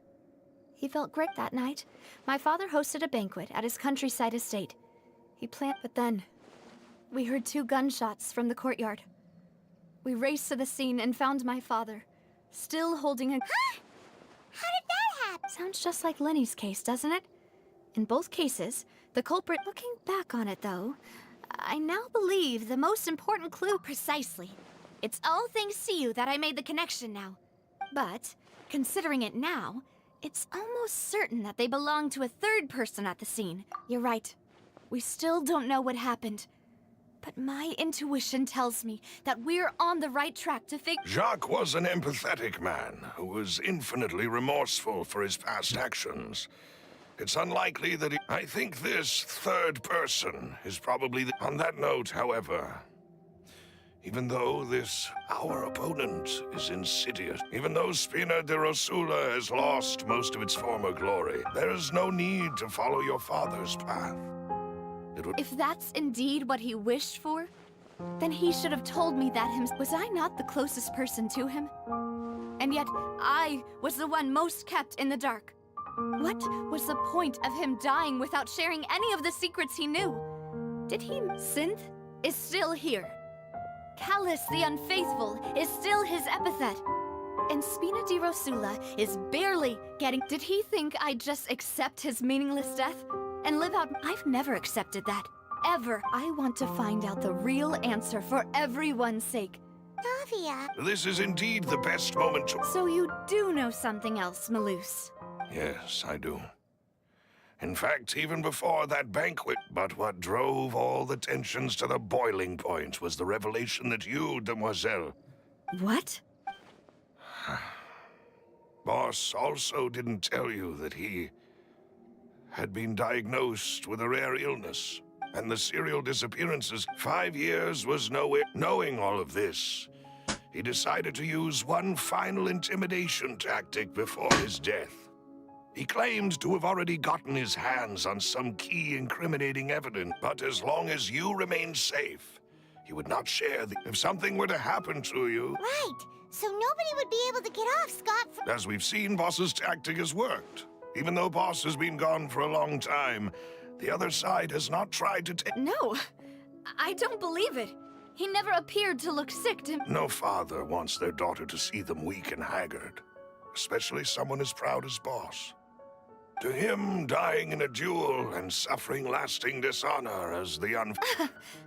He felt great that night. My father hosted a banquet at his countryside estate. He planned... But then, we heard 2 gunshots from the courtyard. We raced to the scene and found my father, still holding a... Huh? How did that happen? Sounds just like Lenny's case, doesn't it? In both cases, the culprit... Looking back on it, though, I now believe the most important clue... Precisely. It's all thanks to you that I made the connection now. But, considering it now, it's almost certain that they belong to a third person at the scene. You're right. We still don't know what happened. But my intuition tells me that we're on the right track to figure... Jacques was an empathetic man who was infinitely remorseful for his past actions. It's unlikely that he... I think this third person is probably the... On that note, however, even though our opponent is insidious, even though Spina di Rosula has lost most of its former glory, there is no need to follow your father's path. If that's indeed what he wished for, then he should have told me that himself. Was I not the closest person to him? And yet, I was the one most kept in the dark. What was the point of him dying without sharing any of the secrets he knew? Did he... Synth is still here. Callus the Unfaithful is still his epithet. And Spina di Rosula is barely getting... Did he think I'd just accept his meaningless death? and live out. I've never accepted that. Ever. I want to find out the real answer for everyone's sake. Navia. This is indeed the best moment to... So you do know something else, Malus. Yes, I do. In fact, even before that banquet, but what drove all the tensions to the boiling point was the revelation that you, demoiselle... What? Boss also didn't tell you that he had been diagnosed with a rare illness, and the serial disappearances. 5 years was nowhere. Knowing all of this, he decided to use one final intimidation tactic before his death. He claimed to have already gotten his hands on some key incriminating evidence, but as long as you remained safe, he would not share the... If something were to happen to you... Right. So nobody would be able to get off scot-free. As we've seen, Boss's tactic has worked. Even though Boss has been gone for a long time, the other side has not tried to take... No, I don't believe it. He never appeared to look sick to... No father wants their daughter to see them weak and haggard, especially someone as proud as Boss. To him, dying in a duel and suffering lasting dishonor as the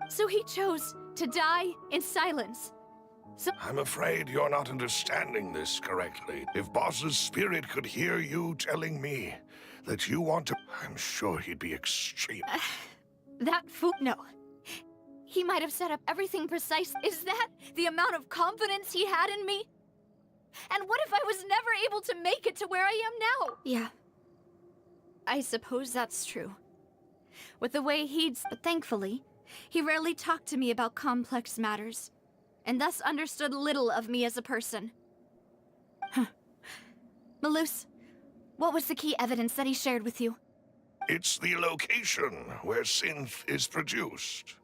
So he chose to die in silence. So... I'm afraid you're not understanding this correctly. If Boss's spirit could hear you telling me that you want to... I'm sure he'd be extreme. That fool... No. He might have set up everything precise. Is that the amount of confidence he had in me? And what if I was never able to make it to where I am now? Yeah. I suppose that's true. With the way but thankfully, he rarely talked to me about complex matters, and thus understood little of me as a person. Malus, what was the key evidence that he shared with you? It's the location where synth is produced.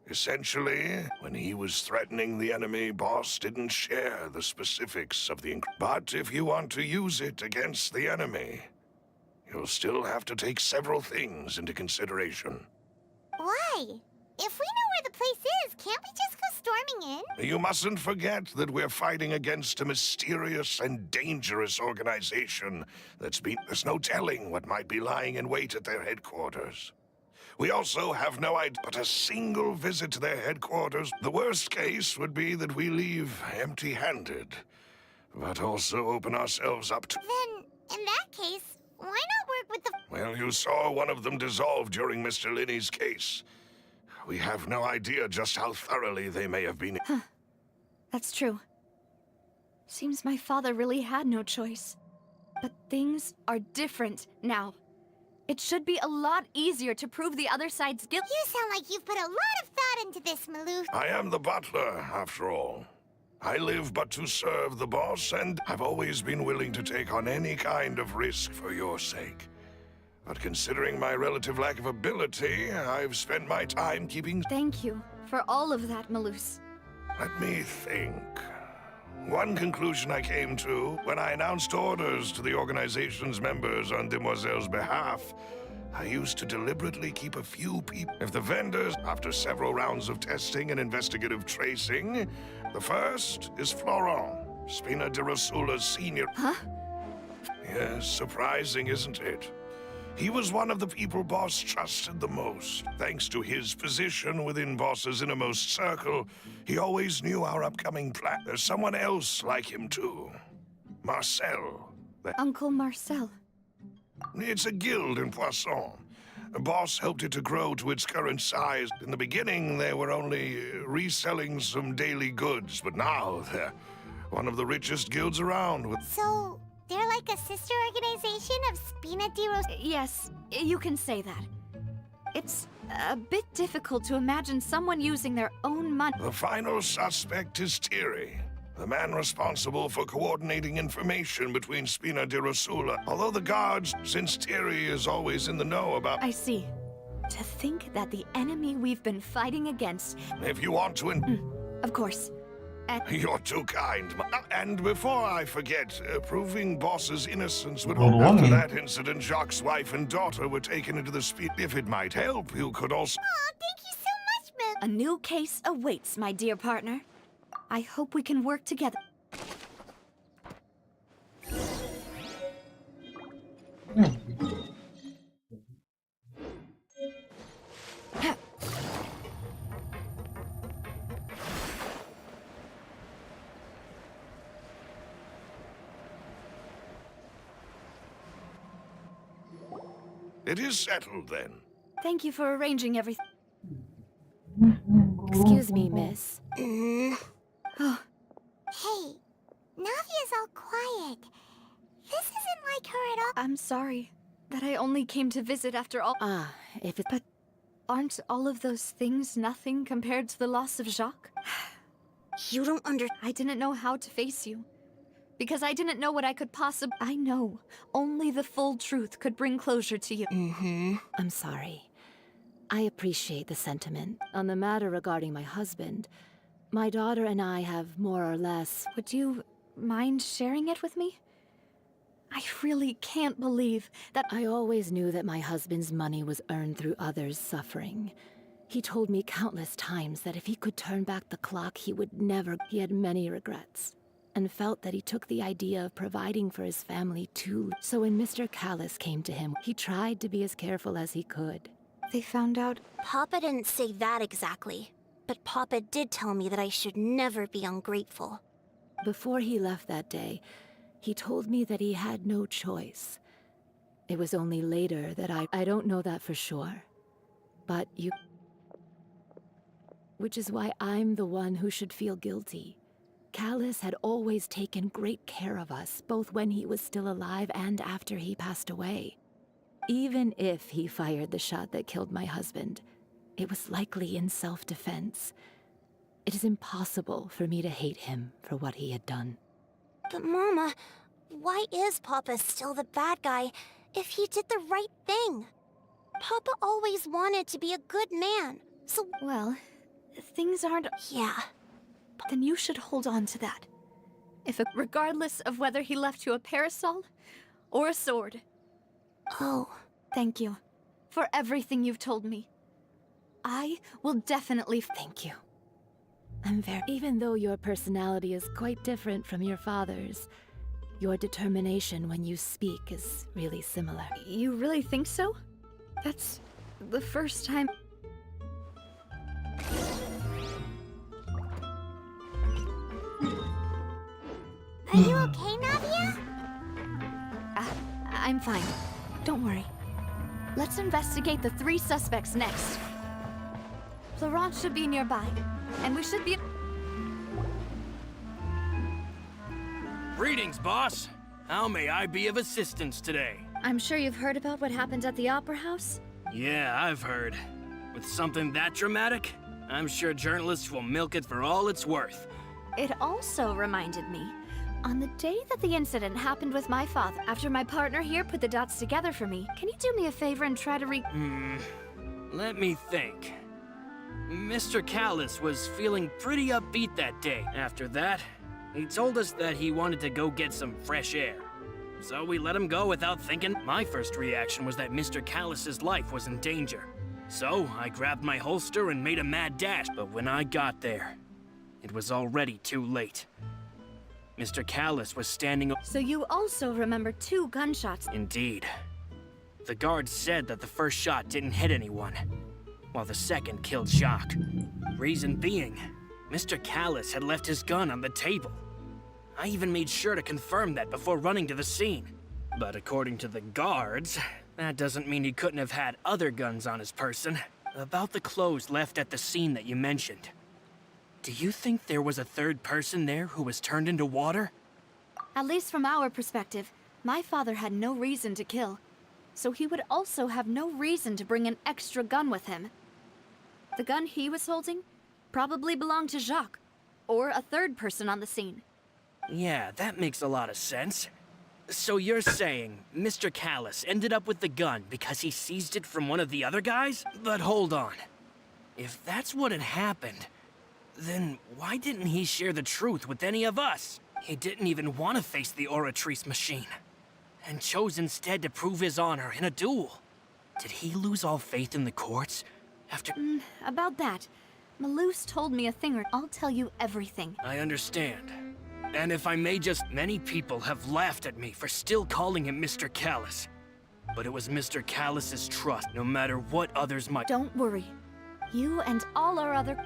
Essentially, when he was threatening the enemy, Boss didn't share the specifics of the... But if you want to use it against the enemy, you'll still have to take several things into consideration. Why? If we know where the place is, can't we just go storming in? You mustn't forget that we're fighting against a mysterious and dangerous organization that's been... There's no telling what might be lying in wait at their headquarters. We also have no idea, but a single visit to their headquarters. The worst case would be that we leave empty-handed, but also open ourselves up to... Then, in that case, why not work with the... Well, you saw one of them dissolve during Mr. Linney's case. We have no idea just how thoroughly they may have been... Huh. That's true. Seems my father really had no choice. But things are different now. It should be a lot easier to prove the other side's guilt. You sound like you've put a lot of thought into this, Malus. I am the butler, after all. I live but to serve the boss, and I've always been willing to take on any kind of risk for your sake. But considering my relative lack of ability, I've spent my time keeping... Thank you for all of that, Malus. Let me think. One conclusion I came to when I announced orders to the organization's members on Demoiselle's behalf, I used to deliberately keep a few people. If the vendors, after several rounds of testing and investigative tracing, the first is Florent, Spina de Rosula's senior... Huh? Yes, surprising, isn't it? He was one of the people Boss trusted the most. Thanks to his position within Boss's innermost circle, he always knew our upcoming plan. There's someone else like him, too. Marcel. Uncle Marcel. It's a guild in Poisson. Boss helped it to grow to its current size. In the beginning, they were only reselling some daily goods, but now they're one of the richest guilds around. So... they're like a sister organization of Spina di Rosula? Yes, you can say that. It's a bit difficult to imagine someone using their own money. The final suspect is Thierry, the man responsible for coordinating information between Spina di Rosula. Although the guards, since Thierry is always in the know about... I see. To think that the enemy we've been fighting against... If you want to... Of course. You're too kind. And before I forget, proving Boss's innocence would... Well, After that incident, Jacques' wife and daughter were taken into the speed. If it might help, you could also... Aw, thank you so much, Mel. A new case awaits, my dear partner. I hope we can work together. It is settled then. Thank you for arranging everything. Excuse me, miss. Hey, Navia's all quiet. This isn't like her at all. I'm sorry that I only came to visit after all. Ah, if it... But aren't all of those things nothing compared to the loss of Jacques? You don't I didn't know how to face you. Because I didn't know what I could possibly... I know. Only the full truth could bring closure to you. I'm sorry. I appreciate the sentiment. On the matter regarding my husband, my daughter and I have more or less... Would you mind sharing it with me? I really can't believe that... I always knew that my husband's money was earned through others' suffering. He told me countless times that if he could turn back the clock, he would never... He had many regrets, and felt that he took the idea of providing for his family too. So when Mr. Callis came to him, he tried to be as careful as he could. They found out... Papa didn't say that exactly, but Papa did tell me that I should never be ungrateful. Before he left that day, he told me that he had no choice. It was only later that I don't know that for sure. But you... Which is why I'm the one who should feel guilty. Callis had always taken great care of us, both when he was still alive and after he passed away. Even if he fired the shot that killed my husband, it was likely in self-defense. It is impossible for me to hate him for what he had done. But Mama, why is Papa still the bad guy if he did the right thing? Papa always wanted to be a good man, so... Well, things aren't... Yeah. Then you should hold on to that. Regardless of whether he left you a parasol or a sword. Oh. Thank you for everything you've told me. I will definitely... Thank you. Even though your personality is quite different from your father's, your determination when you speak is really similar. You really think so? That's the first time... Are you okay, Navia? I'm fine. Don't worry. Let's investigate the 3 suspects next. Florent should be nearby, and we should be... Greetings, boss. How may I be of assistance today? I'm sure you've heard about what happened at the Opera House? Yeah, I've heard. With something that dramatic, I'm sure journalists will milk it for all it's worth. It also reminded me, on the day that the incident happened with my father, after my partner here put the dots together for me, can you do me a favor and try to Let me think. Mr. Callis was feeling pretty upbeat that day. After that, he told us that he wanted to go get some fresh air. So we let him go without thinking. My first reaction was that Mr. Callis's life was in danger. So I grabbed my holster and made a mad dash, but when I got there, it was already too late. Mr. Callis was standing... So you also remember 2 gunshots? Indeed. The guard said that the first shot didn't hit anyone, while the second killed Jacques. Reason being, Mr. Callis had left his gun on the table. I even made sure to confirm that before running to the scene. But according to the guards, that doesn't mean he couldn't have had other guns on his person. About the clothes left at the scene that you mentioned. Do you think there was a third person there who was turned into water? At least from our perspective, my father had no reason to kill. So he would also have no reason to bring an extra gun with him. The gun he was holding probably belonged to Jacques, or a third person on the scene. Yeah, that makes a lot of sense. So you're saying Mr. Callis ended up with the gun because he seized it from one of the other guys? But hold on. If that's what had happened, then why didn't he share the truth with any of us? He didn't even want to face the Oratrice machine, and chose instead to prove his honor in a duel. Did he lose all faith in the courts after... About that, Malouse told me a thing or... I'll tell you everything. I understand. And if I may just... Many people have laughed at me for still calling him Mr. Callis. But it was Mr. Callis's trust, no matter what others might... Don't worry. You and all our other...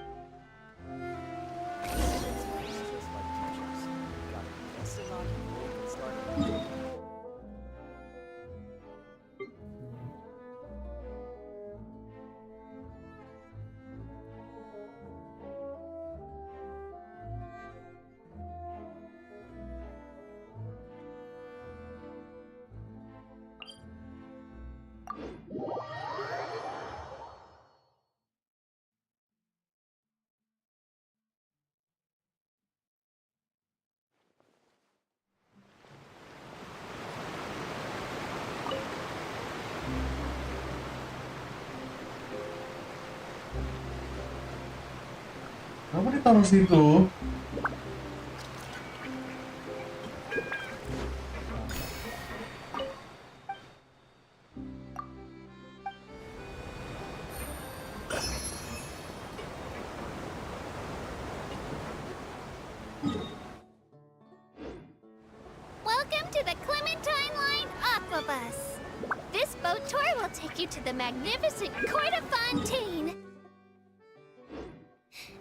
Kenapa ditaruh situ? Welcome to the Clementine Line Aqua Bus. This boat tour will take you to the magnificent court of Fontaine,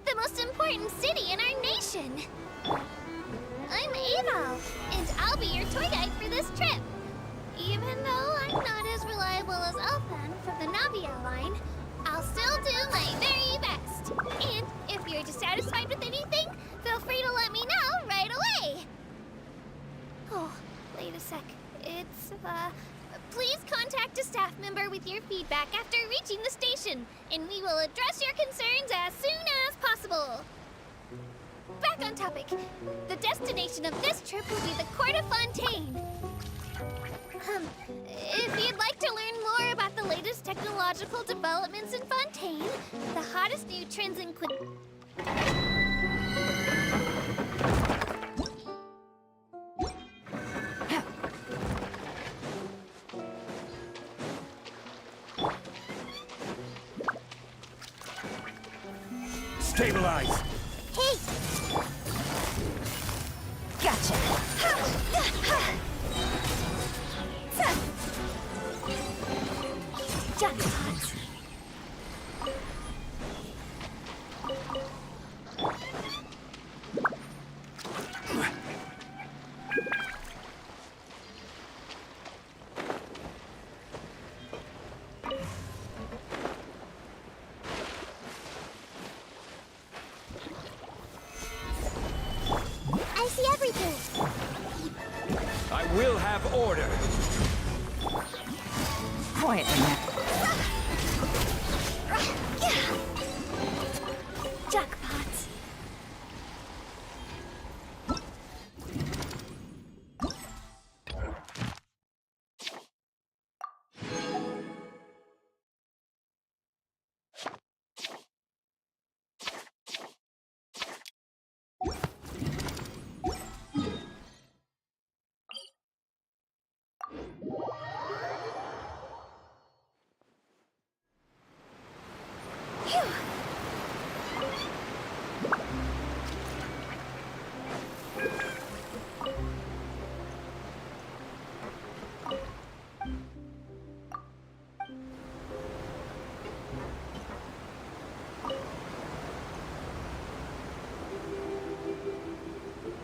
the most important city in our nation. I'm Ava, and I'll be your tour guide for this trip. Even though I'm not as reliable as Elfan from the Navia line, I'll still do my very best. And if you're dissatisfied with anything, feel free to let me know right away. Oh, wait a sec. It's, please contact a staff member with your feedback after reaching the station, and we will address your concerns as soon as possible. Back on topic. The destination of this trip will be the Court of Fontaine. If you'd like to learn more about the latest technological developments in Fontaine, the hottest new trends in Stabilize! Hey! Gotcha. Jackpot. I see everything. I will have order. Quietly now. Jackpot.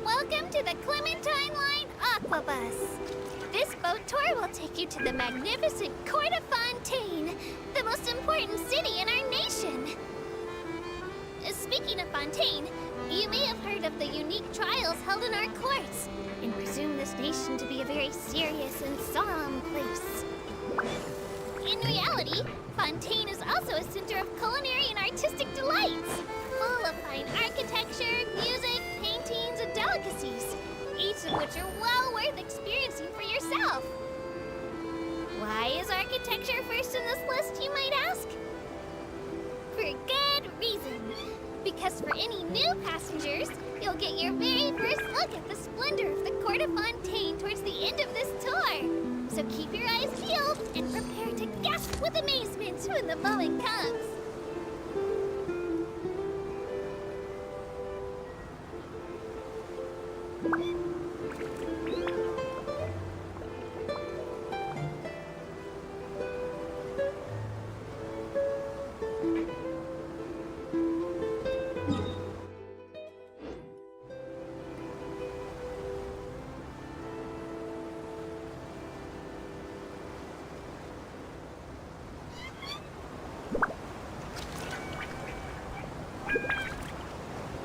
Welcome to the Clementine Line Aqua Bus. This boat tour will take you to the magnificent Court of Fontaine, the most important city in our nation. Speaking of Fontaine, you may have heard of the unique trials held in our courts, and presume this nation to be a very serious and solemn place. In reality, Fontaine is also a center of culinary and artistic delights, full of fine architecture, music, paintings, and delicacies, each of which are well worth experiencing for yourself. Why is architecture first in this list, you might ask? For good reason. Because for any new passengers, you'll get your very first look at the splendor of the Court of Fontaine towards the end of this tour. So keep your eyes peeled and prepare to gasp with amazement when the moment comes.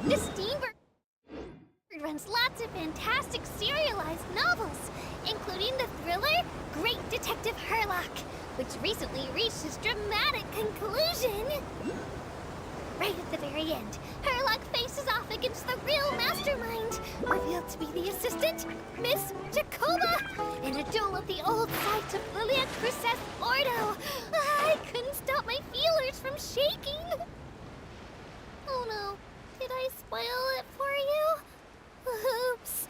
The Steamboat runs lots of fantastic serialized novels, including the thriller Great Detective Herlock, which recently reached its dramatic conclusion. Right at the very end, Herlock faces off against the real mastermind, revealed to be the assistant, Miss Jacoba, in a duel at the old site of Lilia Cruces Ordo. I couldn't stop my feelers from shaking. Oh no, did I spoil it for you? Oops.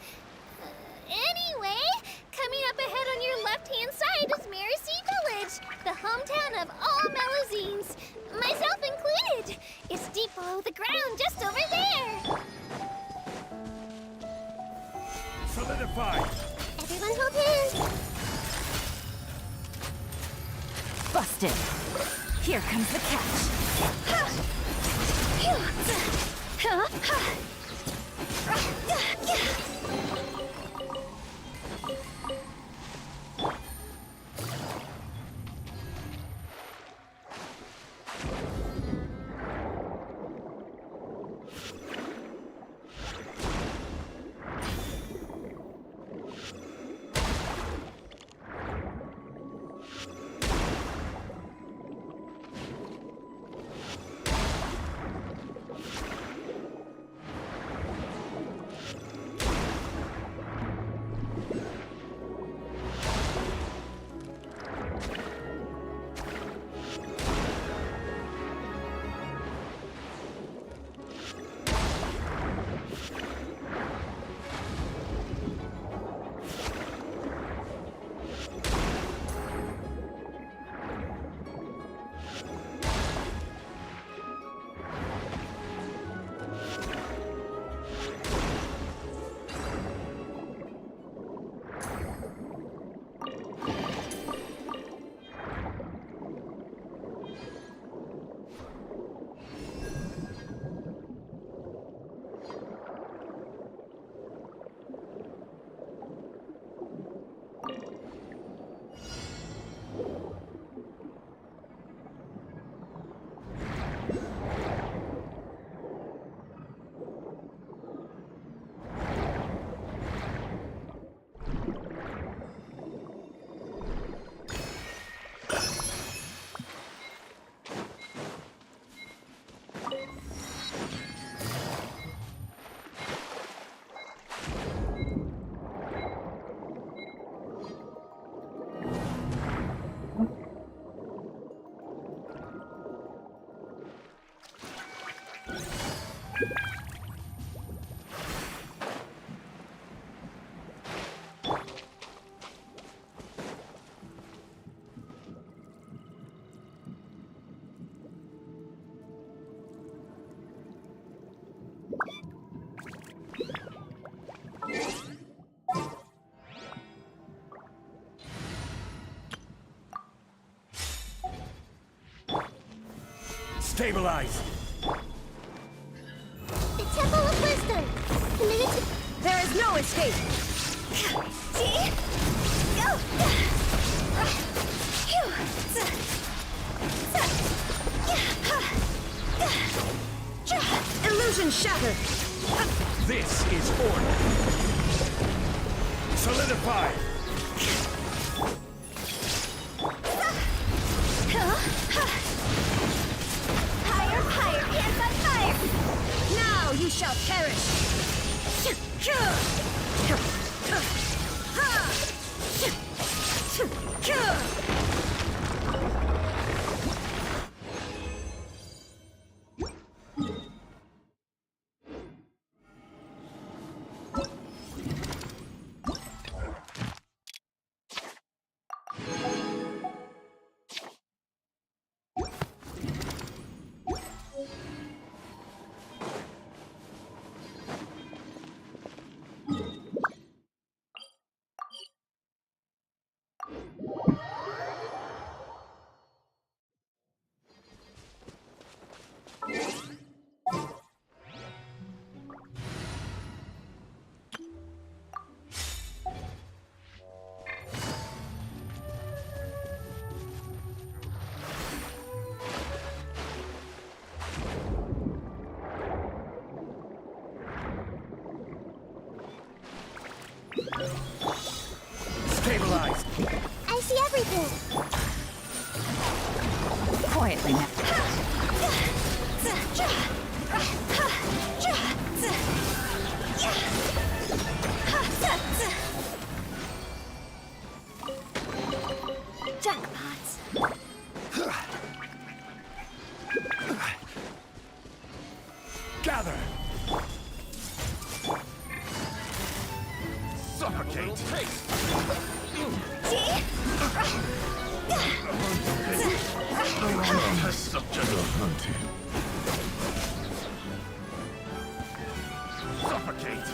Anyway, coming up ahead on your left-hand side is Mercy Village, the hometown of all Melusines, myself included. It's deep below the ground, just over there. Solidify! Everyone hold hands. Busted. Here comes the catch. Stabilize! The Temple of Wisdom. Committed to... There is no escape! See? Go! Illusion shattered! This is order! Solidify! Higher, higher, hands on fire! Now you shall perish! Stabilize! I see everything. Quietly now. Jackpots. Gather! Subject of hunting. Suffocate!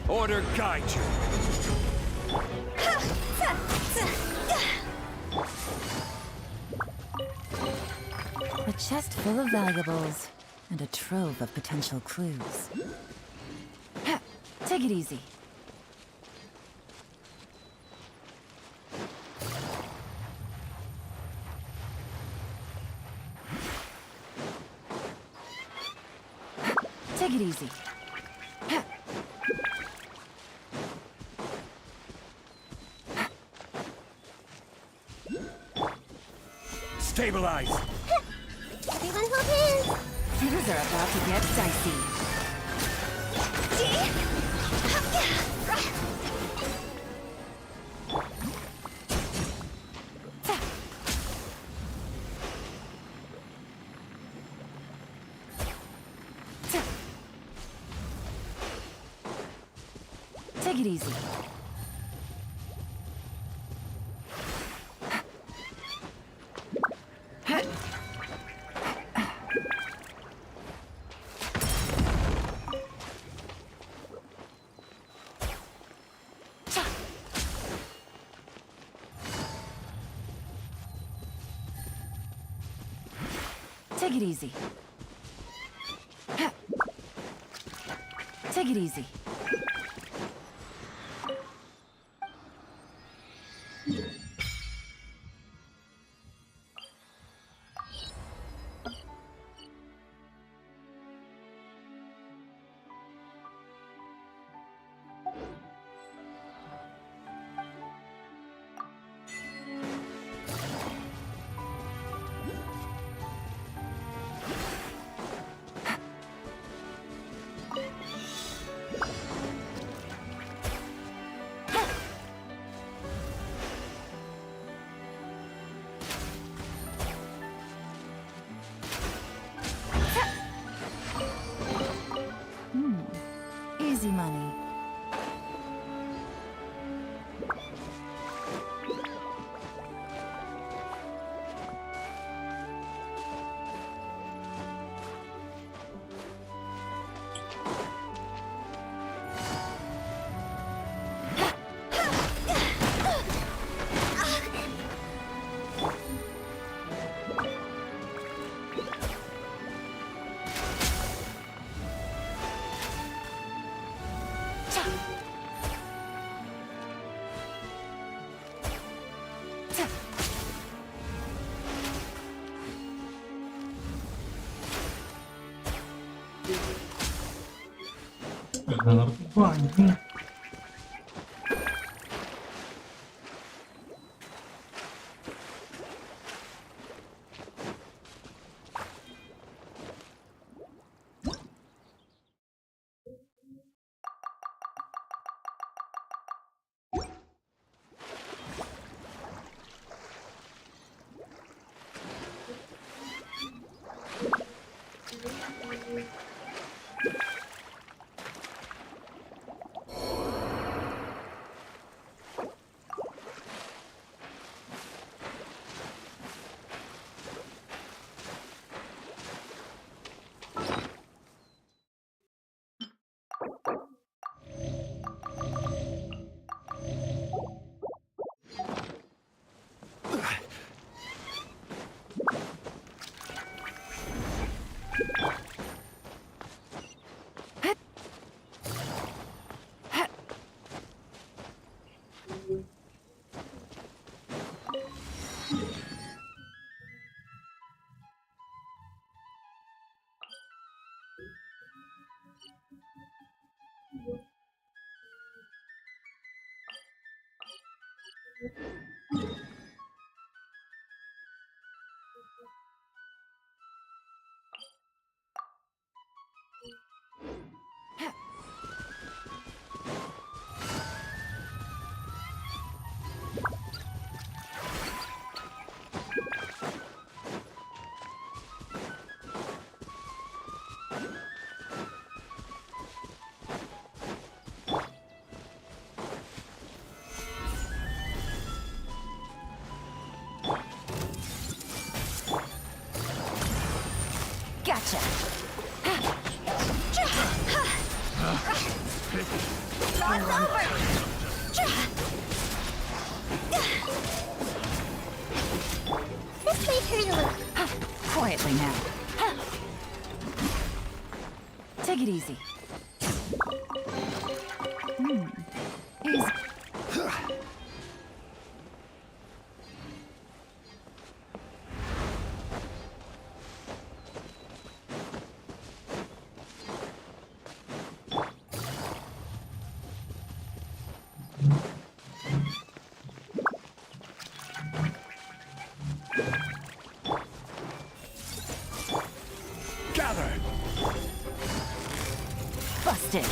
Order guide you. A chest full of valuables and a trove of potential clues. Take it easy. Take it easy. Stabilize! Everyone hold hands. Things are about to get dicey. Take it easy. Take it easy. Take it easy. Easy money. Gak ngerti gua anjing. Cross over! This might hurt a little. Quietly now. Take it easy. Easy. Gather! Busted.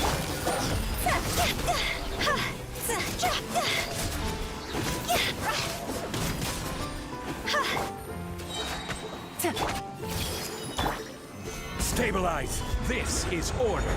Stabilize! This is order!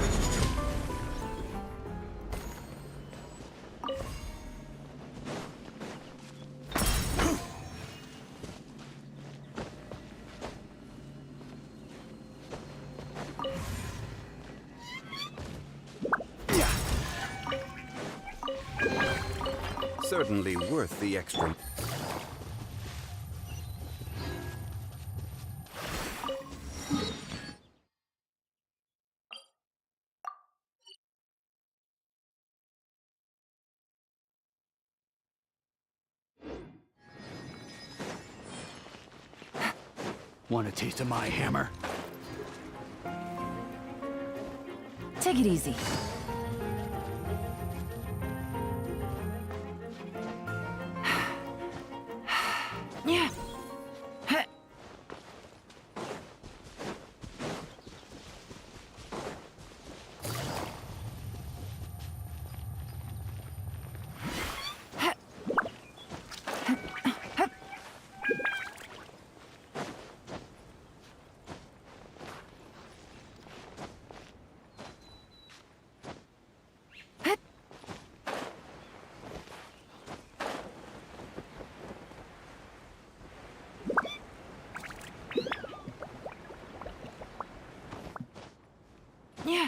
Certainly worth the extra. Want a taste of my hammer? Take it easy. Yeah. Yeah.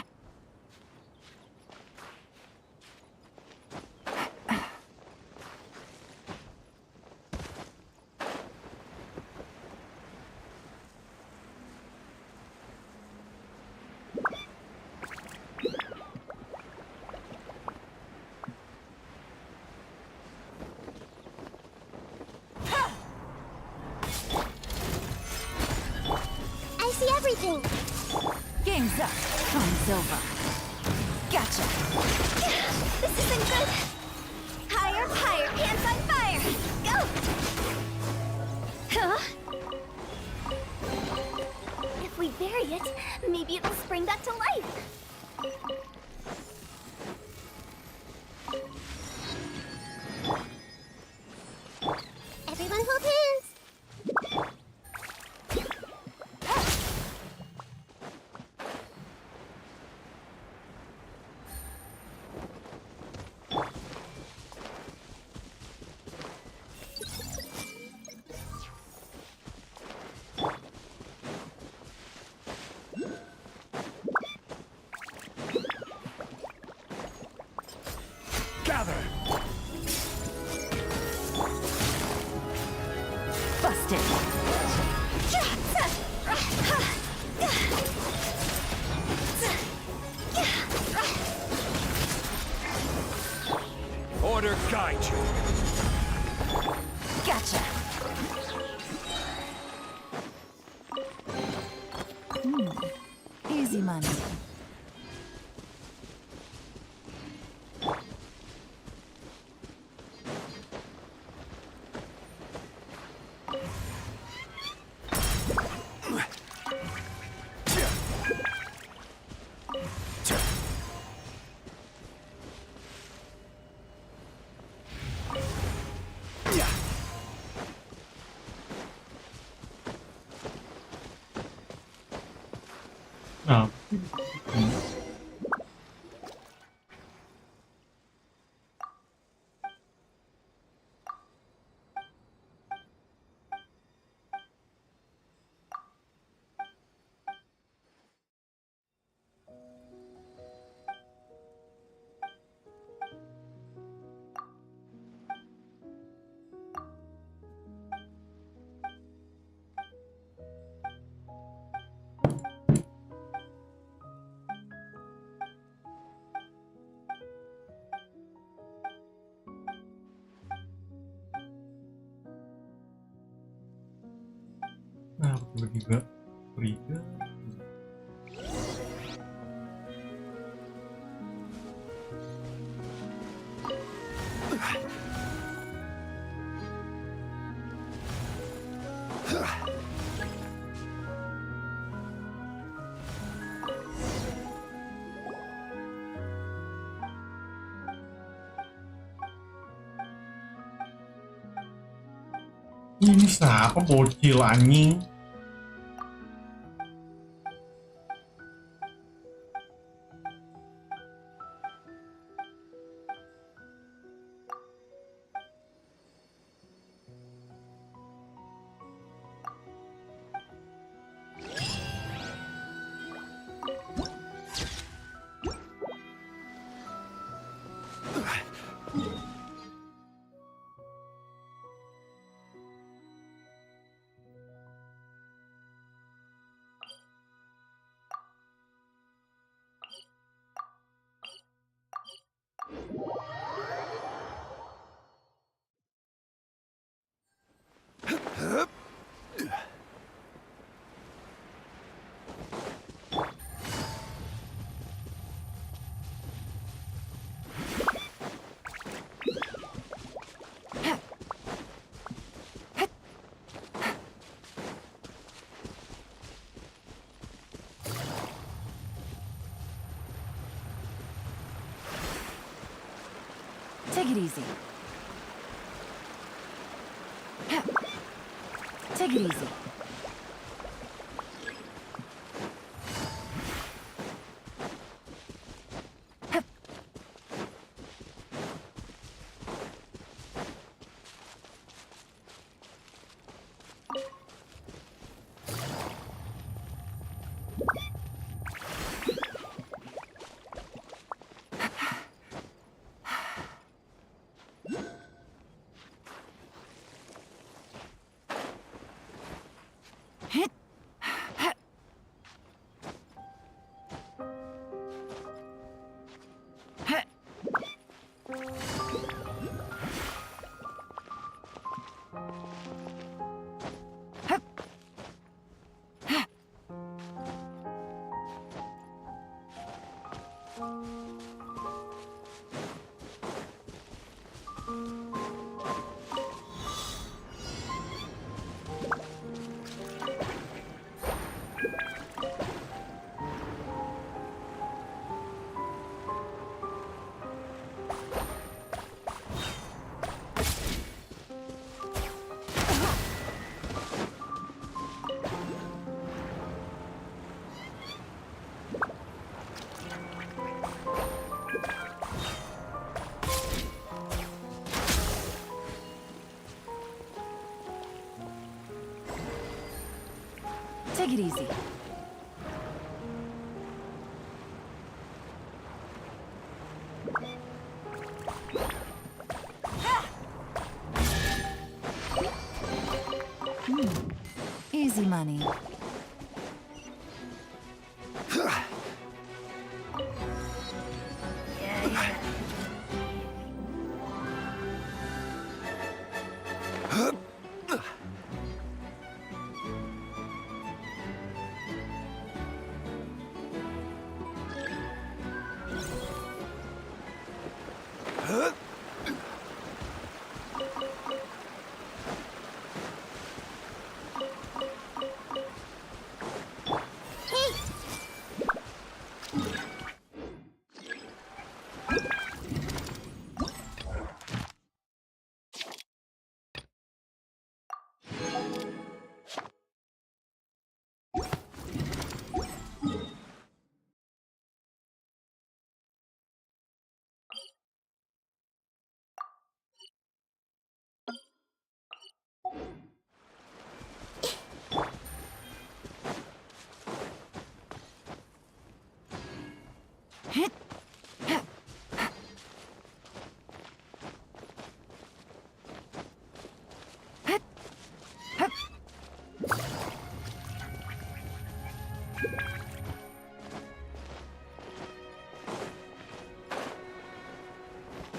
I see everything. Game's up. Fun's over. Gotcha. This isn't good! Higher, higher, pants on fire! Go! Huh? If we bury it, maybe it will spring back to life. Everyone hold hands. Gather! Busted. Order guide you! Gotcha. Easy money. Nah. Tiba-tiba Riga. Ini siapa bocil anjing? Take it easy. Take it easy. Take it easy. Easy money.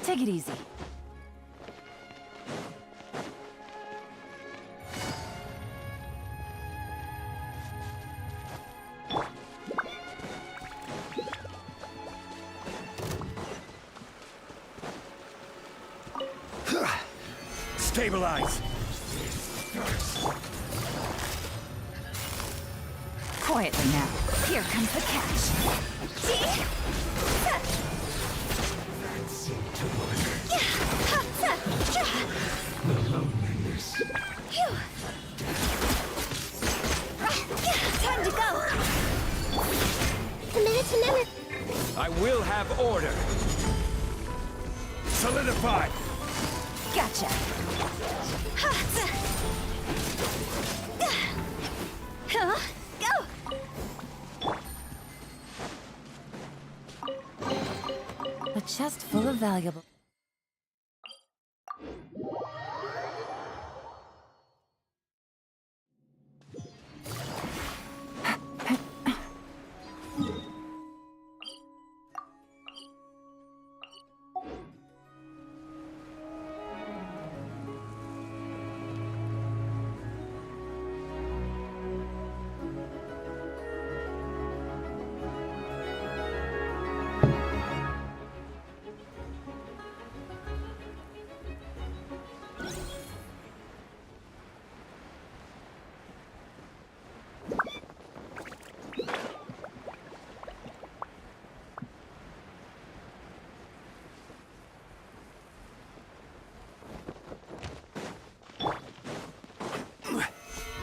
Take it easy. Stabilize! Quietly now. Here comes the catch. Time to go! Committed to memory. I will have order! Solidify! Gotcha. Huh? Go! A chest full of valuable.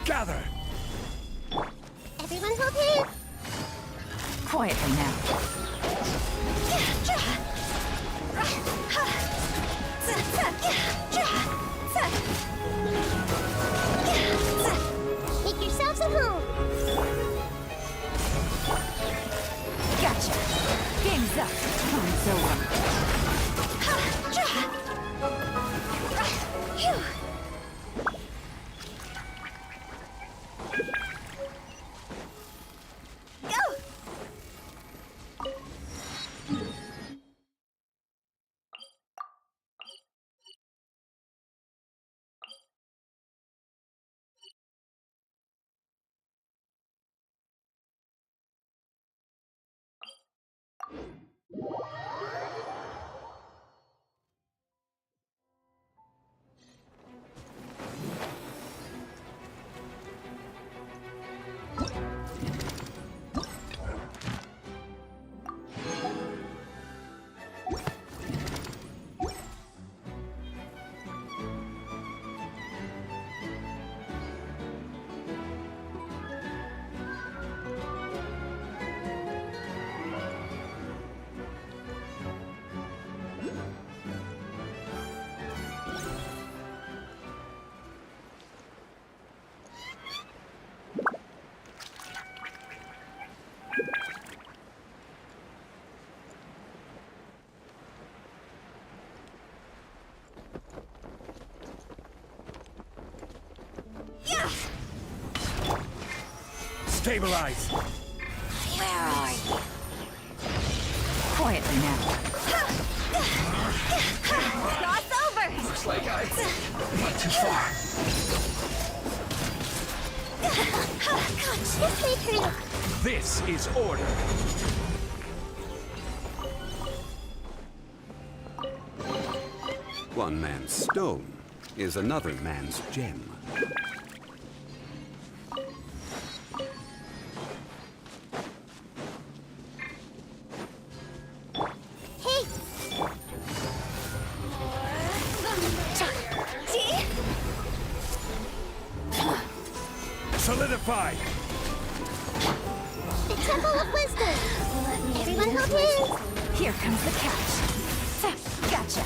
Gather! Everyone hold hands. Quietly now. Make yourselves at home. Gotcha. Game's up. Time's over. Stabilize! Where are you? Quietly now. Cross over! Looks like I went too far. This way through. This is order! One man's stone is another man's gem. Hey, Solidify! the Temple of Wisdom. Everyone hold hands. Here comes the catch. Gotcha.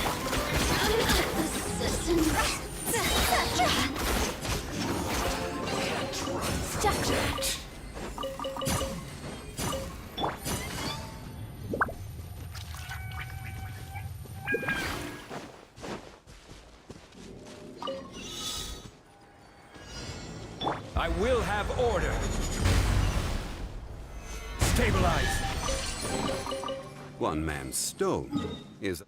Gotcha. I will have order! Stabilize! One man's stone is...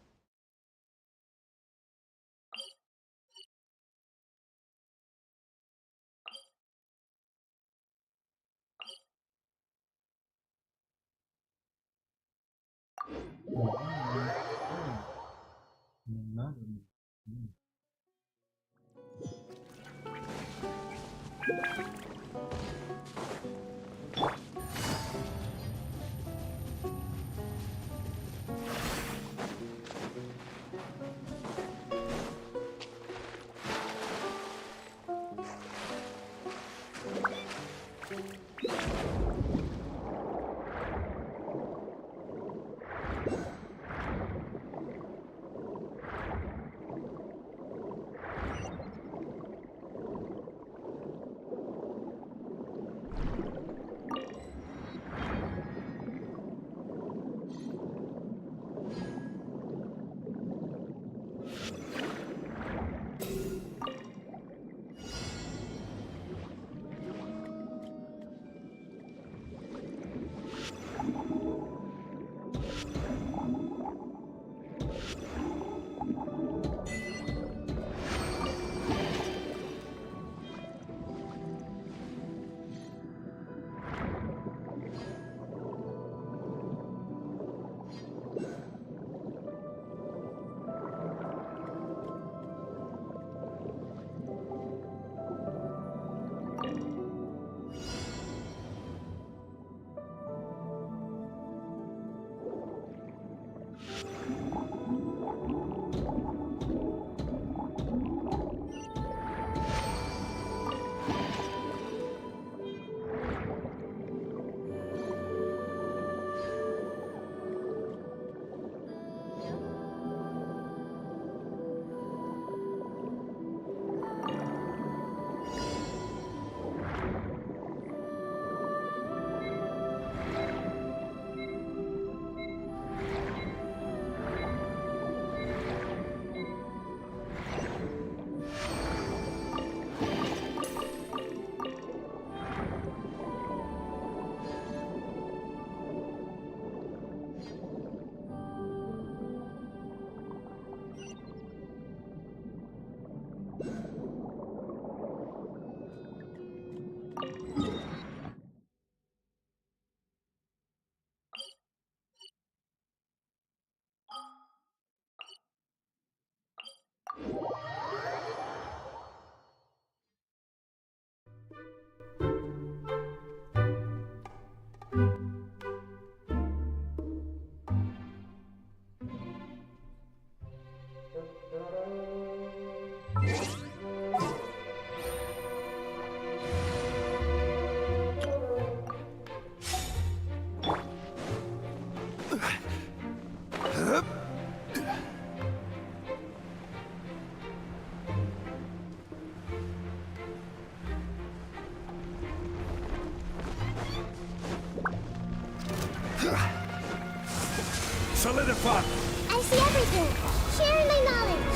the fun! I see everything. Sharing my knowledge.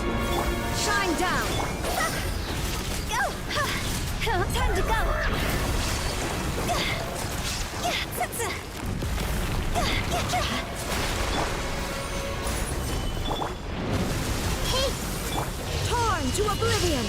Shine down! Go! Time to go! Hey! Torn to oblivion!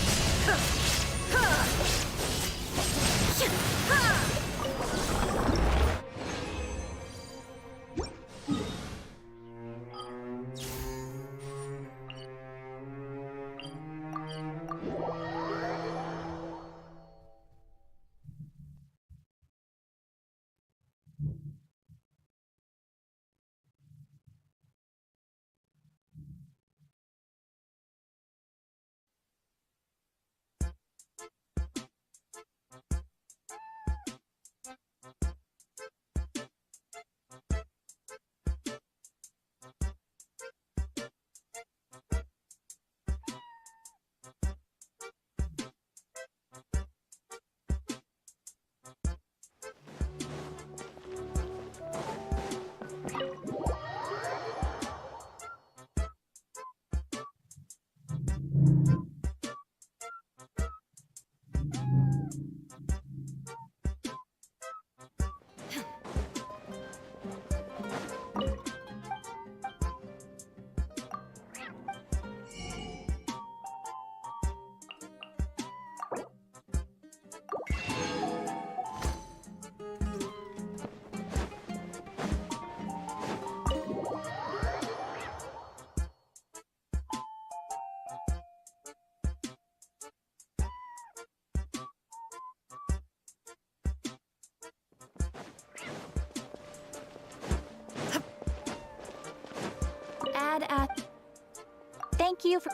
Thank you for...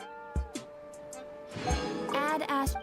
Add as...